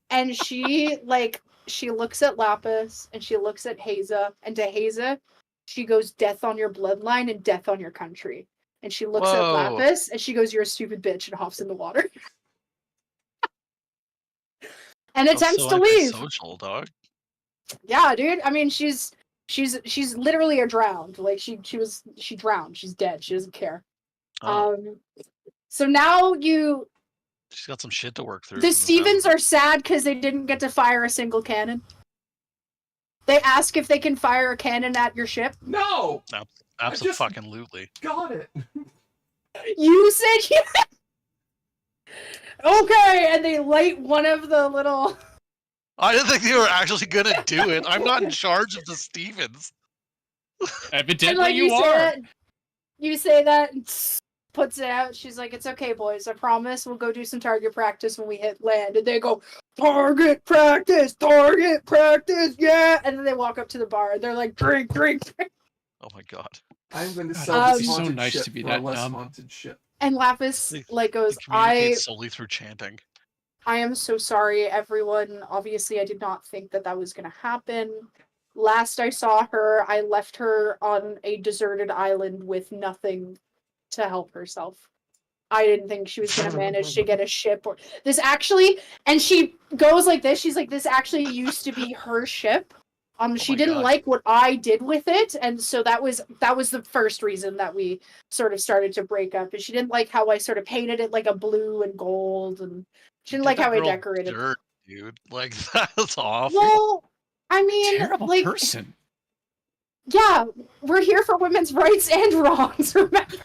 And she looks at Lapis and she looks at Haza, and to Haza, she goes, death on your bloodline and death on your country. And she looks at Lapis and she goes, you're a stupid bitch, and hops in the water. And attempts to leave. Social dog. Yeah, dude. I mean, she's literally a drowned. Like she drowned. She's dead. She doesn't care. Oh. So now She's got some shit to work through. the Stevens are sad because they didn't get to fire a single cannon. They ask if they can fire a cannon at your ship. No. Absolutely. Got it. You said you. Okay, and they light one of the little. I didn't think they were actually gonna do it. I'm not in charge of the Stevens. Evidently, And, like, you are. You say that, and puts it out. She's like, "It's okay, boys. I promise. We'll go do some target practice when we hit land." And they go, target practice, yeah. And then they walk up to the bar. And they're like, drink, drink, drink. Oh my god. I'm going to God, sell this it's so haunted nice ship to be for that a less dumb. haunted ship. And Lapis goes, Communicate solely through chanting. I am so sorry, everyone. Obviously, I did not think that was going to happen. Last I saw her, I left her on a deserted island with nothing to help herself. I didn't think she was going to manage to get a ship or this actually. And she goes like this. She's like, this actually used to be her ship. She didn't like what I did with it, and so that was the first reason that we sort of started to break up. And she didn't like how I sort of painted it like a blue and gold, and she didn't like how I decorated. Dirt, dude, like that's awful. Well, I mean, Terrible like, person. yeah, we're here for women's rights and wrongs. Remember,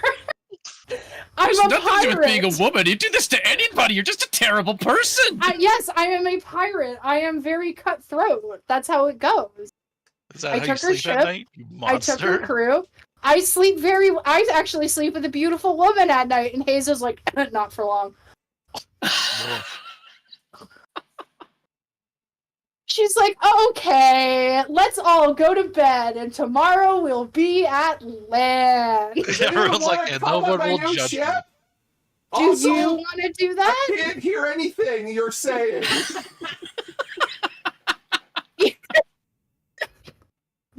I'm There's a nothing to do with pirate. being a woman. You do this to anybody. You're just a terrible person. Yes, I am a pirate. I am very cutthroat. That's how it goes. Is that I how took you her sleep at ship. night, you I took her monster? crew. I actually sleep with a beautiful woman at night, and Hazel's like, not for long. She's like, okay, let's all go to bed, and tomorrow we'll be at land. Everyone's like, and no one will judge you. Do you want to do that? I can't hear anything you're saying.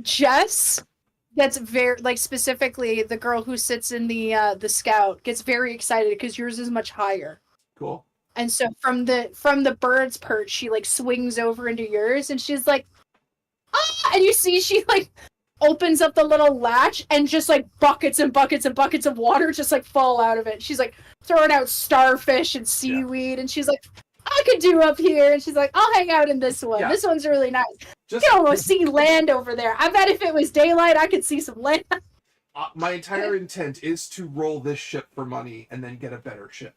Jess gets very, like, specifically the girl who sits in the scout gets very excited because yours is much higher. Cool. And so from the bird's perch, she like swings over into yours, and she's like, ah! And you see she like opens up the little latch, and just like buckets and buckets and buckets of water just like fall out of it. She's like throwing out starfish and seaweed, and she's like, I could do up here, and she's like, I'll hang out in this one. Yeah. This one's really nice. You can almost see land over there. I bet if it was daylight, I could see some land. My entire intent is to roll this ship for money and then get a better ship.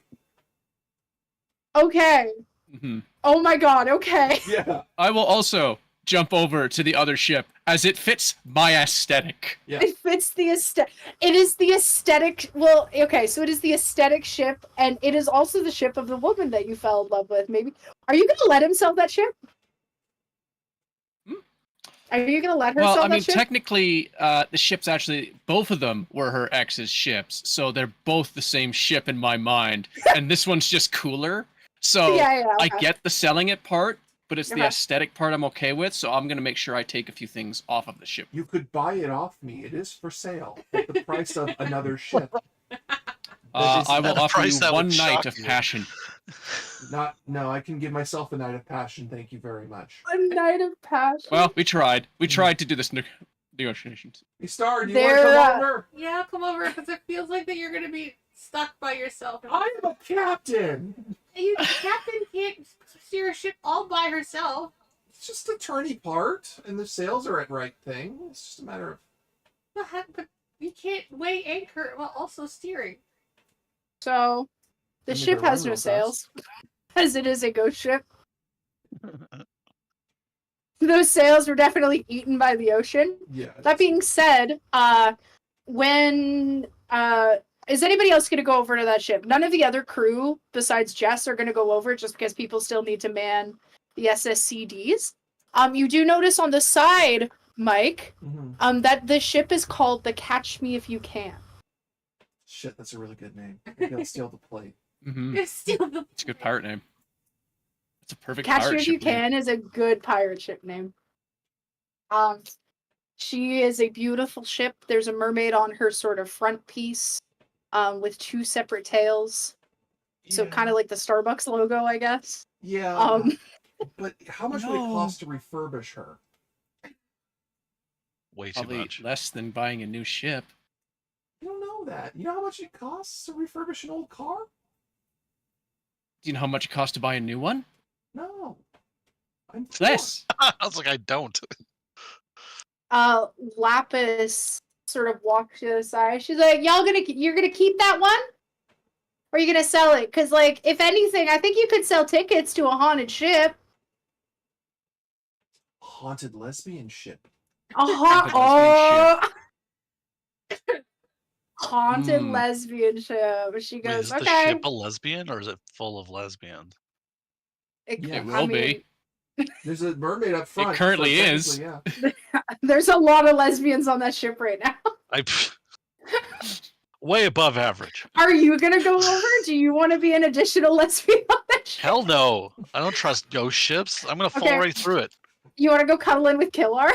Okay. Mm-hmm. Oh my god, okay. Yeah. I will also jump over to the other ship as it fits my aesthetic. Yeah. It fits the aesthetic. It is the aesthetic. Well, okay, so it is the aesthetic ship, and it is also the ship of the woman that you fell in love with. Maybe. Are you going to let him sell that ship? Are you going to let her Well, sell I that mean, ship? technically, the ships actually, both of them were her ex's ships, so they're both the same ship in my mind, and this one's just cooler. So Yeah, I okay. get the selling it part, but it's the Okay. aesthetic part I'm okay with. So I'm gonna make sure I take a few things off of the ship. You could buy it off me. It is for sale at the price of another ship. I will At a offer price you that would one night shock of you. passion. No, I can give myself a night of passion. Thank you very much. A night of passion. Well, we tried. We tried to do this negotiations. Hey, Star, do you want to There, come over? Yeah, come over because it feels like that you're gonna be stuck by yourself. I am a captain. You captain can't steer a ship all by herself. It's just a turny part, and the sails are at right thing. It's just a matter of. But you can't weigh anchor while also steering. So, the I mean, ship they're has run no real sails, as it is a ghost ship. Those sails were definitely eaten by the ocean. Yeah. That being said, when is anybody else going to go over to that ship? None of the other crew besides Jess are going to go over just because people still need to man the SSCDs. You do notice on the side, Mike, that the ship is called the Catch Me If You Can. Shit, that's a really good name. I gotta steal the plate. Steal the. It's a good pirate name. It's a perfect Catch pirate Me If You ship name. Can is a good pirate ship name. She is a beautiful ship. There's a mermaid on her sort of front piece, with two separate tails. So kind of like the Starbucks logo, I guess. Yeah. But how much would it cost to refurbish her? Way too Probably much. less than buying a new ship. You don't know that. You know how much it costs to refurbish an old car? Do you know how much it costs to buy a new one? No. I'm Less. I was like, I don't. Lapis sort of walks to the side. She's like, you're gonna keep that one? Or are you gonna sell it? Because, like, if anything, I think you could sell tickets to a haunted ship. Haunted lesbian ship. Haunted lesbian ship. She Wait, goes, is the okay. ship a lesbian or is it full of lesbians? It will be. There's a mermaid up front. currently so is. technically, Yeah. There's a lot of lesbians on that ship right now. Way above average. Are you gonna go over? Do you want to be an additional lesbian on that ship? Hell no. I don't trust ghost ships. I'm gonna fall Okay. right through it. You want to go cuddle in with Killar?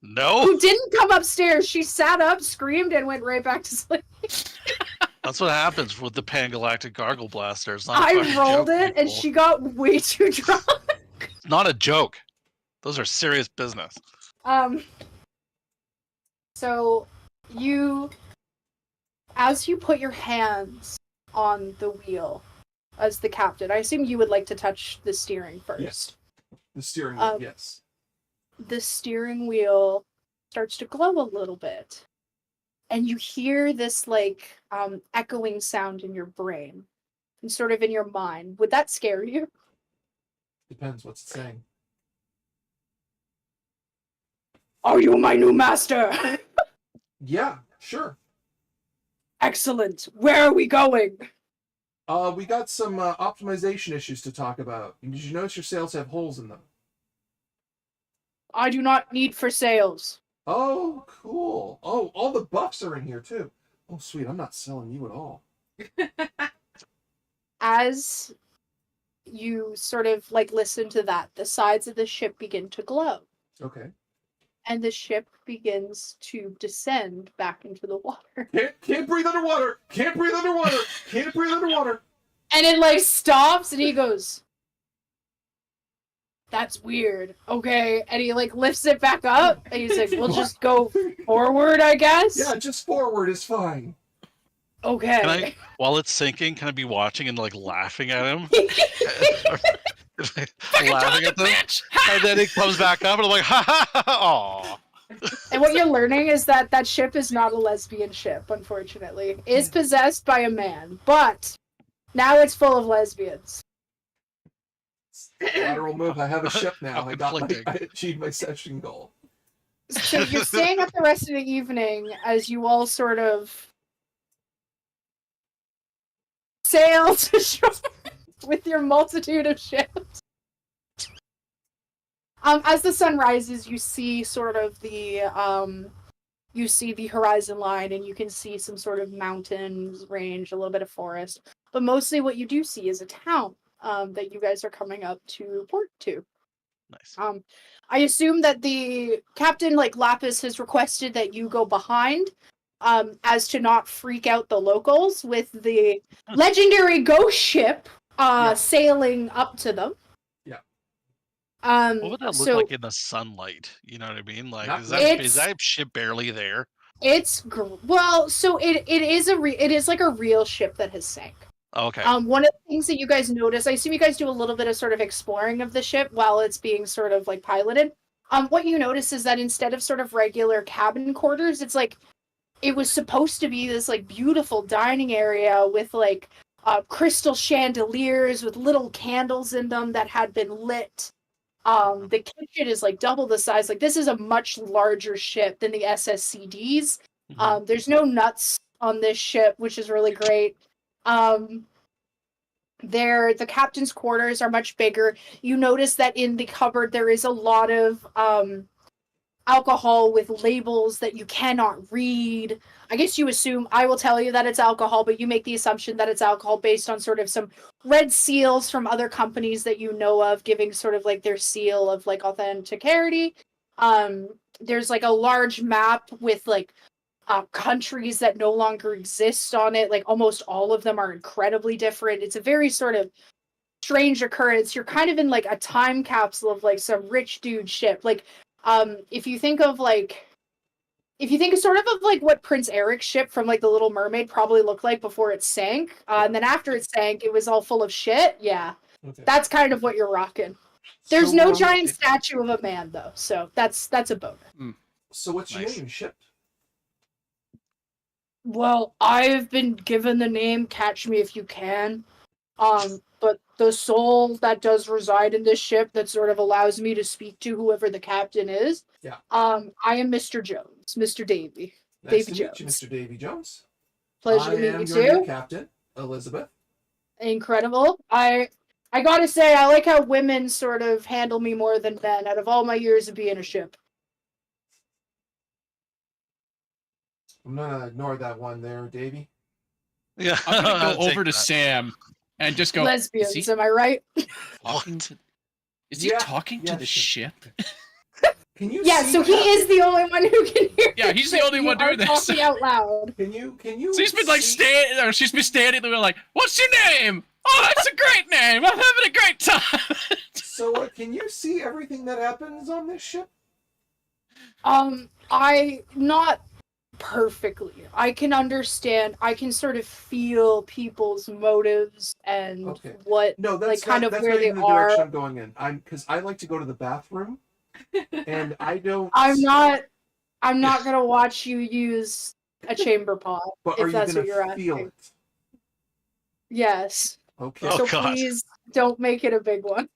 No. Who didn't come upstairs. She sat up, screamed, and went right back to sleep. That's what happens with the Pangalactic Gargle Blaster. It's not a I fucking rolled joke, it, and people. she got way too drunk. It's not a joke. Those are serious business. So you, as you put your hands on the wheel as the captain, I assume you would like to touch the steering first. Yes. The steering wheel, yes. The steering wheel starts to glow a little bit. And you hear this, like, echoing sound in your brain and sort of in your mind. Would that scare you? Depends what's it saying. Are you my new master? Yeah, sure. Excellent. Where are we going? We got some optimization issues to talk about. Did you notice your sails have holes in them? I do not need for sales. Oh, cool. Oh, all the buffs are in here too. Oh, sweet. I'm not selling you at all. As you sort of like listen to that, the sides of the ship begin to glow. Okay. And the ship begins to descend back into the water. Can't breathe underwater. Can't breathe underwater. Can't breathe underwater. And it like stops and he goes, that's weird. Okay. And he like lifts it back up and he's like, we'll just go forward, I guess. Yeah, just forward is fine. Okay. Can I, while it's sinking, can I be watching and like laughing at him? Laughing at them, and then it comes back up, and I'm like, ha ha ha! Aw. And what you're learning is that that ship is not a lesbian ship, unfortunately. It is possessed by a man, but now it's full of lesbians. Lateral move. I have a ship now. How I conflicting. achieved my session goal. So you're staying up the rest of the evening as you all sort of sail to shore with your multitude of ships. As the sun rises, you see sort of the horizon line, and you can see some sort of mountains range, a little bit of forest. But mostly what you do see is a town that you guys are coming up to port to. Nice. I assume that the captain, like Lapis, has requested that you go behind, as to not freak out the locals with the legendary ghost ship sailing up to them. Yeah. What would that look so like in the sunlight? You know what I mean? Like, Not is really. that ship barely there? Well, so it is like a real ship that has sank. Okay. One of the things that you guys notice, I assume you guys do a little bit of sort of exploring of the ship while it's being sort of like piloted. What you notice is that instead of sort of regular cabin quarters, it's like it was supposed to be this like beautiful dining area with like crystal chandeliers with little candles in them that had been lit. The kitchen is like double the size. Like this is a much larger ship than the SSCDs. There's no nuts on this ship, which is really great. The captain's quarters are much bigger. You notice that in the cupboard there is a lot of alcohol with labels that you cannot read. I guess you assume I will tell you that it's alcohol, but you make the assumption that it's alcohol based on sort of some red seals from other companies that you know of, giving sort of like their seal of like authenticity. There's like a large map with like countries that no longer exist on it. Like almost all of them are incredibly different. It's a very sort of strange occurrence. You're kind of in like a time capsule of like some rich dude ship. Like if you think sort of like what Prince Eric's ship from like the Little Mermaid probably looked like before it sank, and then after it sank it was all full of shit. Yeah. Okay. That's kind of what you're rocking. There's So, no giant statue of a man though, so that's a bonus. So what's your name, ship? Well, I've been given the name Catch Me If You Can. But the soul that does reside in this ship that sort of allows me to speak to whoever the captain is. Yeah. I am Mr. Jones, Mr. Davy. Nice Davy to Jones. meet you, Mr. Davy Jones. Pleasure to I meet am you your new too. captain, Elizabeth. Incredible. I gotta say, I like how women sort of handle me more than men out of all my years of being a ship. I'm gonna ignore that one there, Davy. Yeah. I'm gonna I'll go take over to that. Sam and just go. Lesbians, Is he am I right? talking to, is he Yeah, talking to yeah, the sure. ship? Can you Yeah, see so he is the only one who can hear. Yeah, he's the it. only You one are doing this. talking out loud. Can you So he's been like see- she's been standing there like, "What's your name? Oh, it's a great name. I'm having a great time." So can you see everything that happens on this ship? I not perfectly. I can understand. I can sort of feel people's motives and Okay. what, No, that's like, kind not, of that's where not they even the direction are. I'm going in. Because I like to go to the bathroom, and I don't. I'm not gonna watch you use a chamber pot But are if you that's what gonna you're feel asking. it? Yes. Okay. Oh, So God. please don't make it a big one.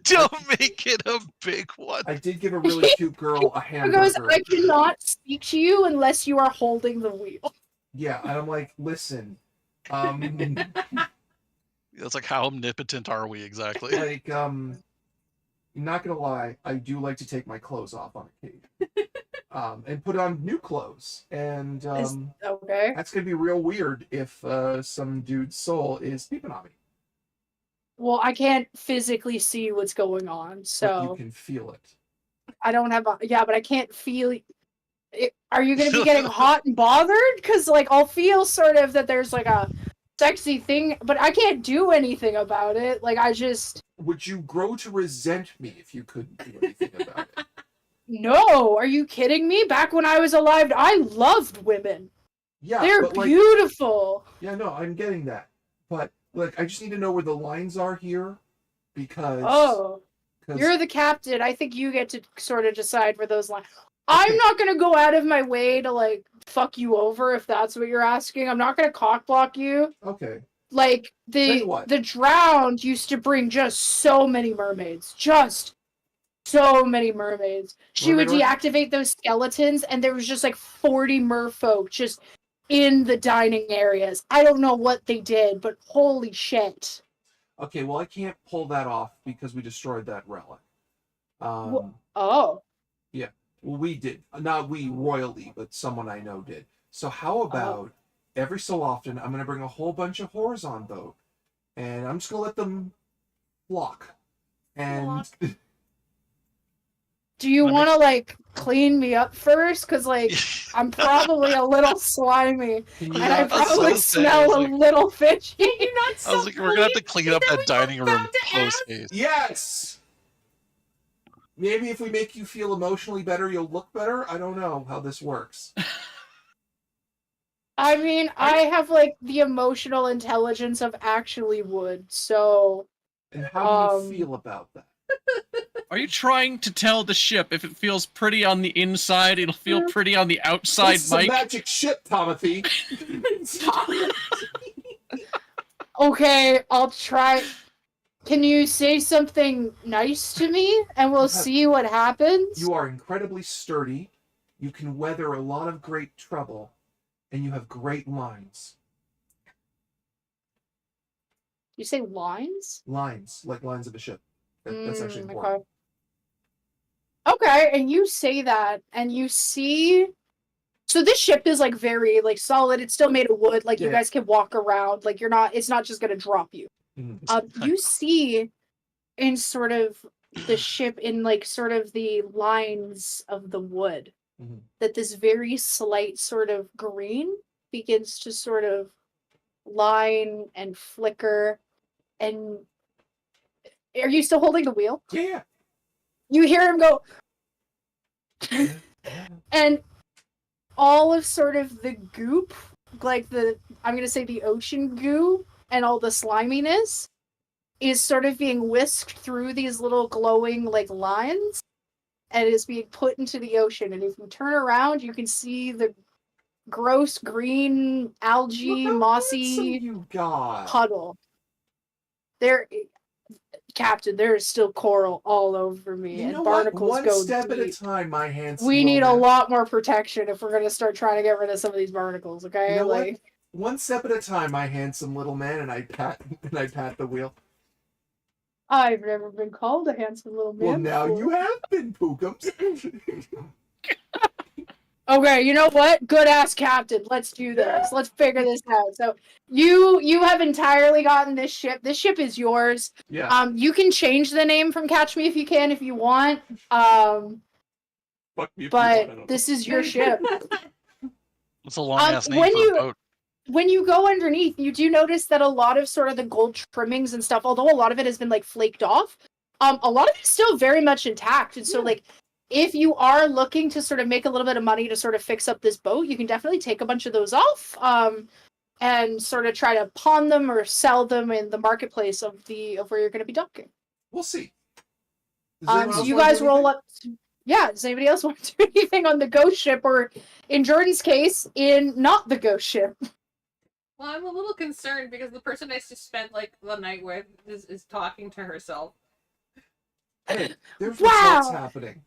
Don't make it a big one. I did give a really cute girl a Because hamburger. I cannot speak to you unless you are holding the wheel. Yeah, and I'm like, listen, It's like, how omnipotent are we exactly? like, not gonna lie, I do like to take my clothes off on occasion, and put on new clothes, and Okay. that's gonna be real weird if some dude's soul is peeping on me. Well, I can't physically see what's going on, But so you can feel it. I don't have a, yeah, but I can't feel it. Are you going to be getting hot and bothered? Because, like, I'll feel sort of that there's, like, a sexy thing, but I can't do anything about it. Like, I just... Would you grow to resent me if you couldn't do anything about it? No! Are you kidding me? Back when I was alive, I loved women. Yeah, They're but, like, beautiful. yeah, no, I'm getting that. But, look, I just need to know where the lines are here, because... Oh. 'cause- You're the captain. I think you get to sort of decide where those lines... I'm not going to go out of my way to, like, fuck you over if that's what you're asking. I'm not going to cock block you. Okay. Like, Tell the you what. Drowned used to bring just so many mermaids. Just so many mermaids. She would Mermaid deactivate those skeletons, and there was just, like, 40 merfolk just in the dining areas. I don't know what they did, but holy shit. Okay, well, I can't pull that off because we destroyed that relic. Oh. Yeah. Well, we did. Not we royally, but someone I know did. So how about every so often I'm going to bring a whole bunch of whores on boat, and I'm just gonna let them flock. And Do you want to like clean me up first? Cause like I'm probably a little slimy, and I probably smell a little fishy. You're not I was like, we're gonna have to clean up that dining room post haste. yes. Maybe if we make you feel emotionally better, you'll look better. I don't know how this works. I mean, I have like the emotional intelligence of actually wood, so. And how do you feel about that? Are you trying to tell the ship if it feels pretty on the inside, it'll feel pretty on the outside, This is Mike? a magic ship, Timothy. Okay, I'll try. Can you say something nice to me, and we'll see what happens? You are incredibly sturdy. You can weather a lot of great trouble, and you have great lines. You say lines? Lines, like lines of a ship. That's actually important. Okay, and you say that, and you see. So this ship is like very like solid. It's still made of wood. Like you guys can walk around. Like you're not. It's not just gonna drop you. You see, in sort of the ship, in like sort of the lines of the wood, that this very slight sort of green begins to sort of line and flicker. And are you still holding the wheel? Yeah. You hear him go, and all of sort of the goop, like I'm gonna say the ocean goo and all the sliminess is sort of being whisked through these little glowing like lines and is being put into the ocean. And if you turn around, you can see the gross green algae, mossy puddle. Captain, there is still coral all over me, You know and barnacles what? go One step at a deep. time, my handsome. We need a man. lot more protection if we're gonna start trying to get rid of some of these barnacles. Okay, You know like what? One step at a time, my handsome little man, and I pat the wheel. I've never been called a handsome little man. Well, now before. you have been, Pookums. Okay, you know what? Good ass captain. Let's do this. Let's figure this out. So you have entirely gotten this ship. This ship is yours. Yeah. You can change the name from Catch Me If You Can if you want. Fuck me if you want, I don't This is your ship. It's a long ass name when for you- a boat. When you go underneath, you do notice that a lot of sort of the gold trimmings and stuff, although a lot of it has been like flaked off, a lot of it's still very much intact. And so like if you are looking to sort of make a little bit of money to sort of fix up this boat, you can definitely take a bunch of those off and sort of try to pawn them or sell them in the marketplace of where you're going to be docking. We'll see. So you guys roll up. Yeah, does anybody else want to do anything on the ghost ship, or in Jordan's case, in not the ghost ship? Well, I'm a little concerned because the person I just spent like the night with is talking to herself. Hey, there's Wow. results happening.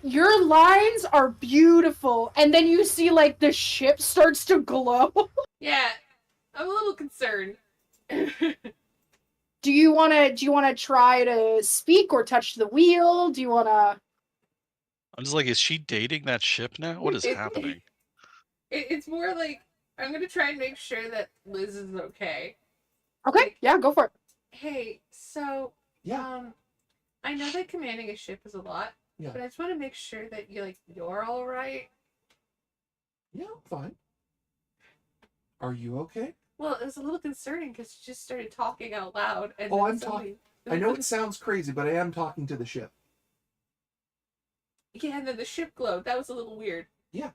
Your lines are beautiful, and then you see like the ship starts to glow. Yeah, I'm a little concerned. Do you wanna try to speak or touch the wheel? Do you wanna? I'm just like, is she dating that ship now? What is happening? It's more like I'm gonna try and make sure that Liz is okay. Okay, yeah, go for it. Hey, so I know that commanding a ship is a lot, but I just want to make sure that you're all right. Yeah, I'm fine. Are you okay? Well, it was a little concerning because she just started talking out loud. And Oh, then I'm talking. I know it sounds crazy, but I am talking to the ship. Yeah, and then the ship glowed. That was a little weird. Yeah.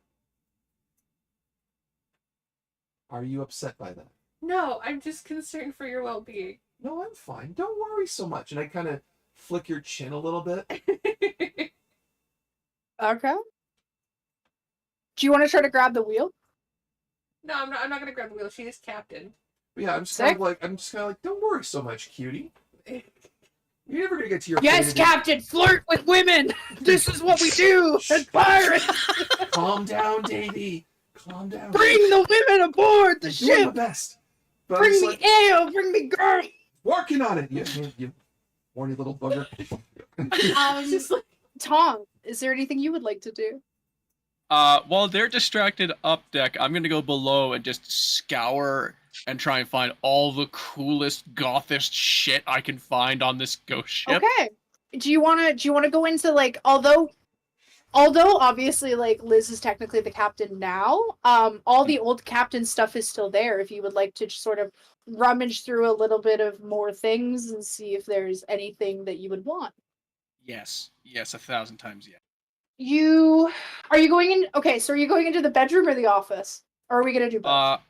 Are you upset by that? No, I'm just concerned for your well-being. No, I'm fine. Don't worry so much. And I kind of flick your chin a little bit. Okay. Do you want to try to grab the wheel? No, I'm not gonna grab the wheel. She is captain. But yeah, I'm just kind of like, don't worry so much, cutie. You're never gonna get to your. Yes, Captain. Flirt with women. This is what we do as pirates. Calm down, Davy. Calm down. Bring the women aboard the Doing my ship. best. But Bring I'm me just ale. Bring me girl. working on it. You horny little bugger. Tom, is there anything you would like to do? While they're distracted up deck, I'm gonna go below and just scour and try and find all the coolest, gothist shit I can find on this ghost ship. Okay. Do you wanna go into like although obviously like Liz is technically the captain now, all the old captain stuff is still there if you would like to just sort of rummage through a little bit of more things and see if there's anything that you would want. Yes, 1,000 times yes. Are you going in? Okay, so are you going into the bedroom or the office? Or are we gonna do both?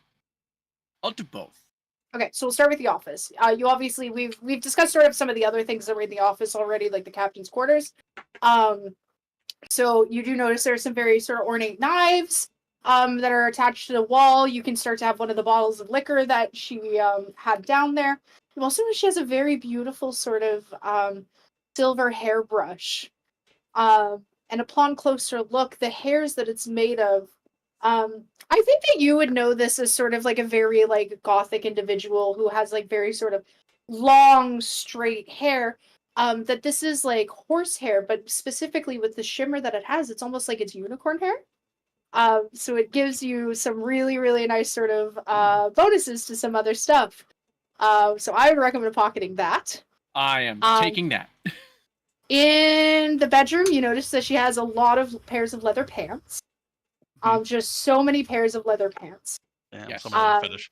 I'll do both. Okay, so we'll start with the office. You obviously we've discussed sort of some of the other things that were in the office already, like the captain's quarters. So you do notice there are some very sort of ornate knives that are attached to the wall. You can start to have one of the bottles of liquor that she had down there. You also notice she has a very beautiful sort of silver hairbrush. And upon closer look, the hairs that it's made of, I think that you would know this as sort of like a very like gothic individual who has like very sort of long, straight hair. That this is like horsehair, but specifically with the shimmer that it has, it's almost like it's unicorn hair. So it gives you some really, really nice sort of bonuses to some other stuff. So I would recommend pocketing that. I am taking that. In the bedroom, you notice that she has a lot of pairs of leather pants. Just so many pairs of leather pants. Damn, Yes. finish.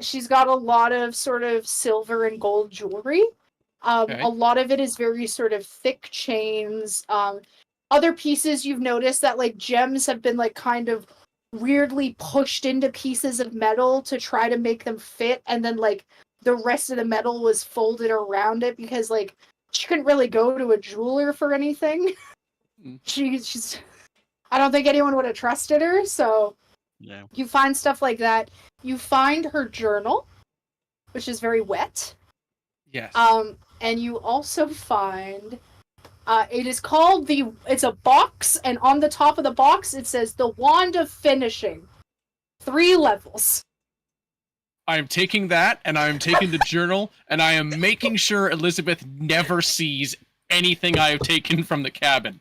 She's got a lot of sort of silver and gold jewelry. Okay. A lot of it is very sort of thick chains. Other pieces you've noticed that like gems have been like kind of weirdly pushed into pieces of metal to try to make them fit, and then like the rest of the metal was folded around it because like she couldn't really go to a jeweler for anything. She's I don't think anyone would have trusted her, so Yeah. you find stuff like that. You find her journal, which is very wet. Yes. And you also find it is called it's a box, and on the top of the box it says the Wand of Finishing. 3 levels. I am taking that, and I am taking the journal, and I am making sure Elizabeth never sees anything I have taken from the cabin.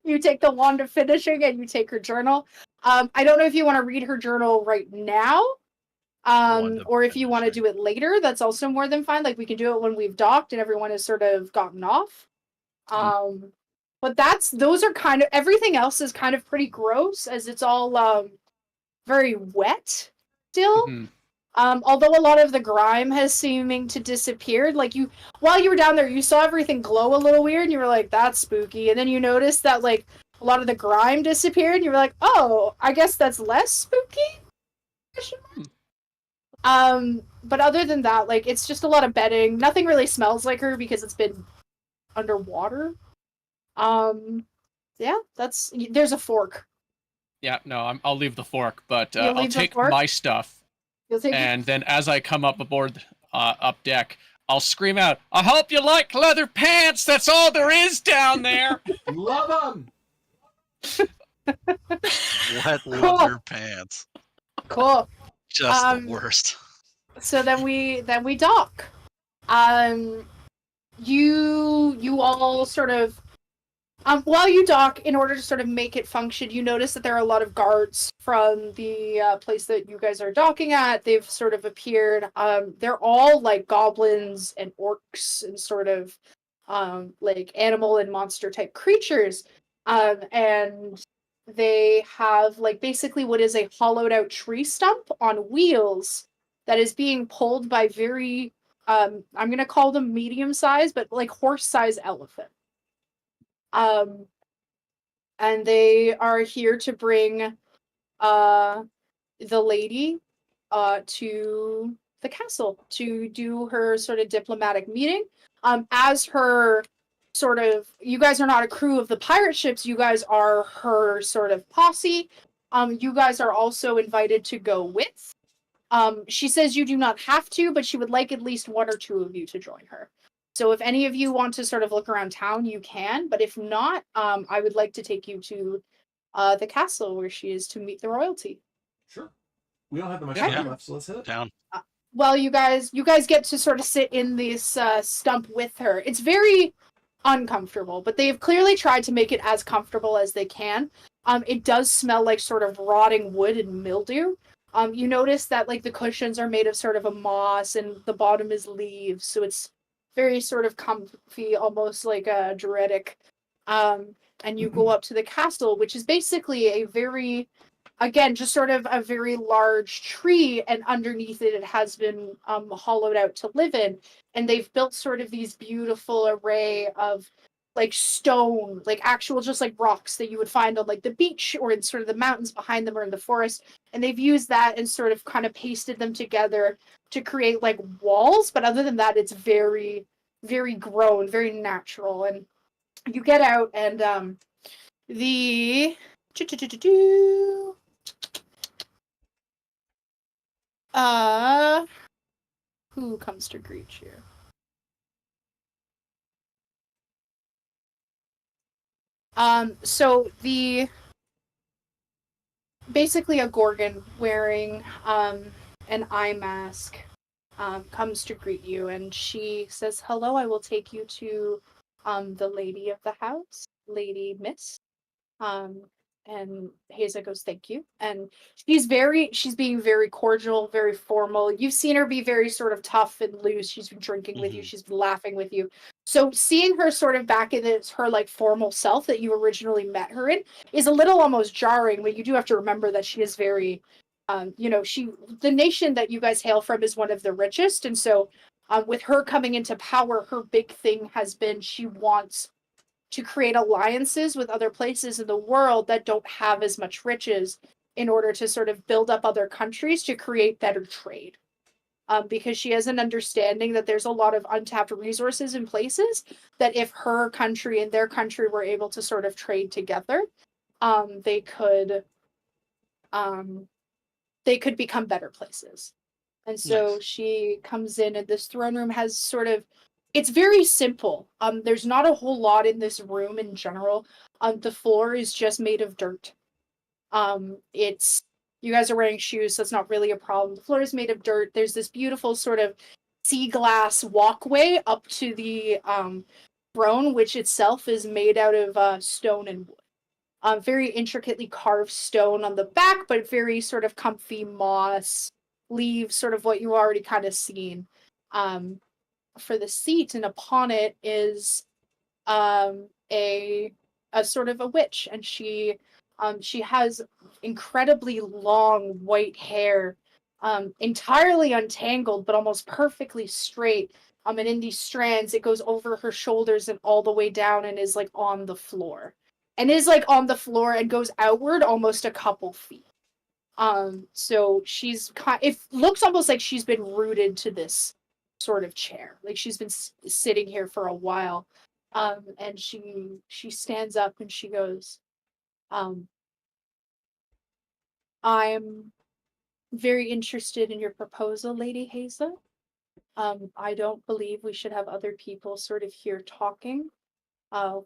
You take the Wand of Finishing and you take her journal. I don't know if you want to read her journal right now, or if you want to do it later. That's also more than fine. Like we can do it when we've docked and everyone has sort of gotten off. But those are kind of, everything else is kind of pretty gross as it's all very wet still. Although a lot of the grime has seeming to disappear. Like while you were down there, you saw everything glow a little weird and you were like, that's spooky. And then you noticed that like a lot of the grime disappeared and you were like, oh, I guess that's less spooky? But other than that, like it's just a lot of bedding. Nothing really smells like her because it's been underwater. Yeah, there's a fork. Yeah, no, I'll leave the fork, but You'll I'll leave the take fork? my stuff, You'll take and then as I come up aboard, up deck, I'll scream out, I hope you like leather pants! That's all there is down there! Love them! Wet leather pants. Cool. Just the worst. So then we dock. You all sort of while you dock, in order to sort of make it function, you notice that there are a lot of guards from the place that you guys are docking at. They've sort of appeared. They're all like goblins and orcs and sort of like animal and monster type creatures. And they have like basically what is a hollowed out tree stump on wheels that is being pulled by very I'm gonna call them medium size, but like horse size elephant. And they are here to bring the lady to the castle to do her sort of diplomatic meeting. As her sort of, you guys are not a crew of the pirate ships, you guys are her sort of posse. You guys are also invited to go with. She says you do not have to, but she would like at least 1 or 2 of you to join her. So if any of you want to sort of look around town, you can. But if not, I would like to take you to the castle where she is to meet the royalty. Sure. We don't have that much Yeah. time left, so let's hit it. Down. Well, you guys get to sort of sit in this stump with her. It's very uncomfortable, but they have clearly tried to make it as comfortable as they can. It does smell like sort of rotting wood and mildew. You notice that like the cushions are made of sort of a moss and the bottom is leaves, so it's very sort of comfy, almost like a druidic. And you go up to the castle, which is basically a very, again, just sort of a very large tree, and underneath it, it has been hollowed out to live in. And they've built sort of these beautiful array of like stone, like actual just like rocks that you would find on like the beach or in sort of the mountains behind them or in the forest. And they've used that and sort of kind of pasted them together to create like walls. But other than that, it's very, very grown, very natural. And you get out and the who comes to greet you? So the basically a Gorgon wearing an eye mask comes to greet you, and she says, "Hello, I will take you to the lady of the house, Lady Miss." And Haza goes, "Thank you." And she's being very cordial, very formal. You've seen her be very sort of tough and loose. She's been drinking with you. She's been laughing with you. So seeing her sort of back in her like formal self that you originally met her in is a little almost jarring, but you do have to remember that she is very, the nation that you guys hail from is one of the richest. And so with her coming into power, her big thing has been she wants to create alliances with other places in the world that don't have as much riches in order to sort of build up other countries to create better trade. Because she has an understanding that there's a lot of untapped resources in places that if her country and their country were able to sort of trade together, they could become better places. And so she comes in, and this throne room has sort of, it's very simple. There's not a whole lot in this room in general. The floor is just made of dirt. You guys are wearing shoes, so it's not really a problem. The floor is made of dirt. There's this beautiful sort of sea glass walkway up to the throne, which itself is made out of stone and wood. Very intricately carved stone on the back, but very sort of comfy moss, leaves, sort of what you already kind of seen. For the seat, and upon it is a sort of a witch, and she has incredibly long white hair, entirely untangled but almost perfectly straight, and in these strands it goes over her shoulders and all the way down and is like on the floor and goes outward almost a couple feet. So it looks almost like she's been rooted to this sort of chair, like she's been sitting here for a while. And she stands up and she goes, "I'm very interested in your proposal, Lady Haza. I don't believe we should have other people sort of here talking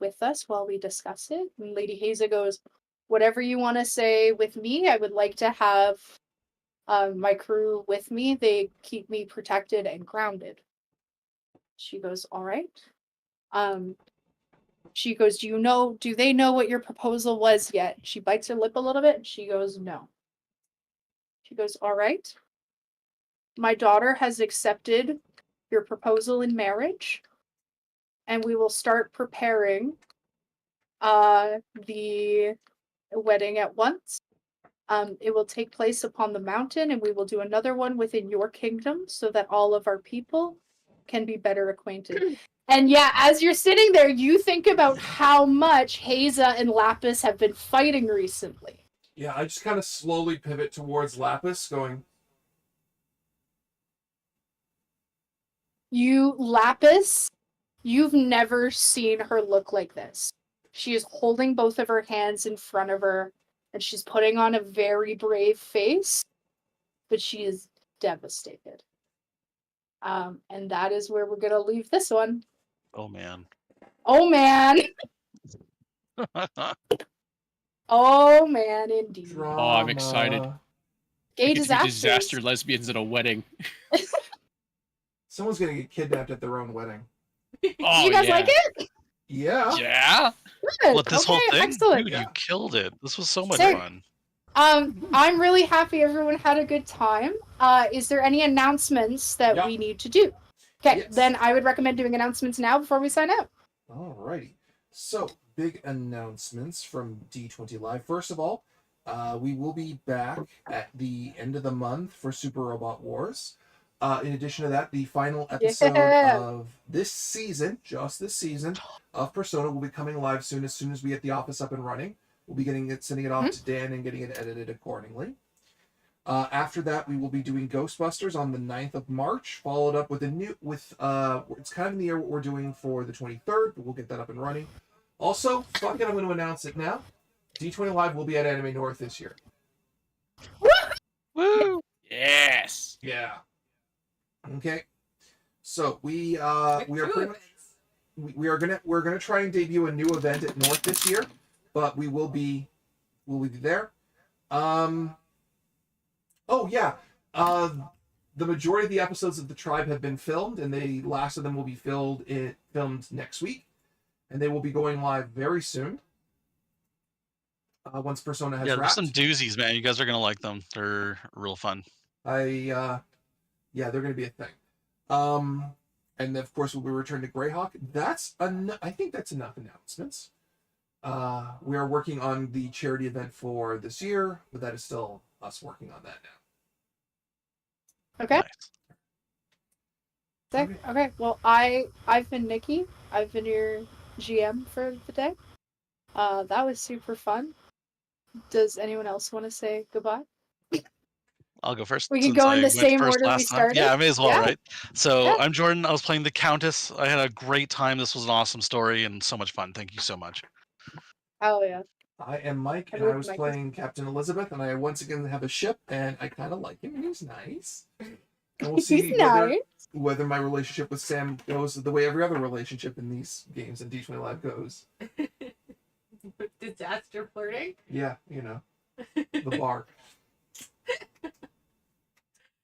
with us while we discuss it." And Lady Haza goes, "Whatever you want to say with me, I would like to have my crew with me. They keep me protected and grounded." She goes, "All right." She goes, do they know what your proposal was yet? She bites her lip a little bit. She goes, "No." She goes, "All right. My daughter has accepted your proposal in marriage, and we will start preparing the wedding at once. It will take place upon the mountain, and we will do another one within your kingdom so that all of our people can be better acquainted." And yeah, as you're sitting there, you think about how much Haza and Lapis have been fighting recently. Yeah, I just kind of slowly pivot towards Lapis, going, Lapis, you've never seen her look like this. She is holding both of her hands in front of her, and she's putting on a very brave face, but she is devastated. And that is where we're going to leave this one. Oh, man. Oh, man. Oh, man, indeed. Oh, I'm excited. Gay disaster lesbians at a wedding. Someone's going to get kidnapped at their own wedding. Oh, you guys like it? Yeah. Yeah. Good. What, this okay, whole thing? Excellent. Dude, you killed it. This was so much Sick. fun. I'm really happy everyone had a good time. Is there any announcements that we need to do? Okay, then I would recommend doing announcements now before we sign out. Alrighty. So, big announcements from D20 Live. First of all, we will be back at the end of the month for Super Robot Wars. In addition to that, the final episode of this season, just this season, of Persona will be coming live soon as we get the office up and running. We'll be sending it off to Dan and getting it edited accordingly. After that, we will be doing Ghostbusters on the 9th of March, followed up with it's kind of in the air what we're doing for the 23rd, but we'll get that up and running. Also, fuck it, I'm going to announce it now. D20 Live will be at Anime North this year. Woo! Yes. Yeah. Okay. So we're pretty much we're gonna try and debut a new event at North this year, but we'll be there. Oh yeah. The majority of the episodes of the Tribe have been filmed, and the last of them will be filmed next week, and they will be going live very soon. Once Persona has there's wrapped. some doozies, man. You guys are gonna like them. They're real fun. Yeah, they're going to be a thing. And of course, we'll be returning to Greyhawk. I think that's enough announcements. We are working on the charity event for this year, but that is still us working on that now. Okay. Nice. Okay. Well, I've been Nikki. I've been your GM for the day. That was super fun. Does anyone else want to say goodbye? I'll go first. We can go in the same order we started. Yeah, I may as well, Yeah. right? So I'm Jordan. I was playing the Countess. I had a great time. This was an awesome story and so much fun. Thank you so much. Oh yeah. I am Mike, and I was playing Captain Elizabeth, and I once again have a ship, and I kind of like him, and he's nice. And we'll see whether my relationship with Sam goes the way every other relationship in these games and D20 Live goes. Disaster flirting? Yeah, the bar.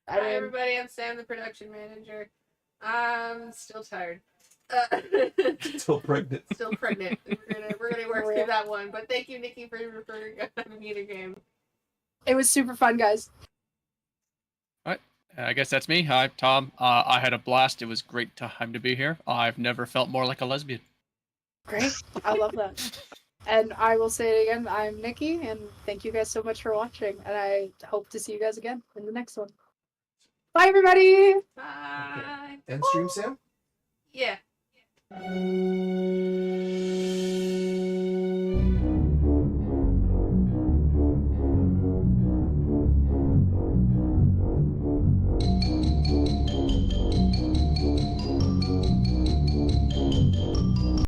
Hi everybody, I'm Sam, the production manager. I'm still tired. Still pregnant. Still pregnant. We're gonna work through that one. But thank you, Nikki, for having me in a game. It was super fun, guys. All right. I guess that's me. Hi, Tom. I had a blast. It was great time to be here. I've never felt more like a lesbian. Great. I love that. And I will say it again. I'm Nikki, and thank you guys so much for watching. And I hope to see you guys again in the next one. Bye, everybody. Bye. Okay. End stream, Sam? Yeah.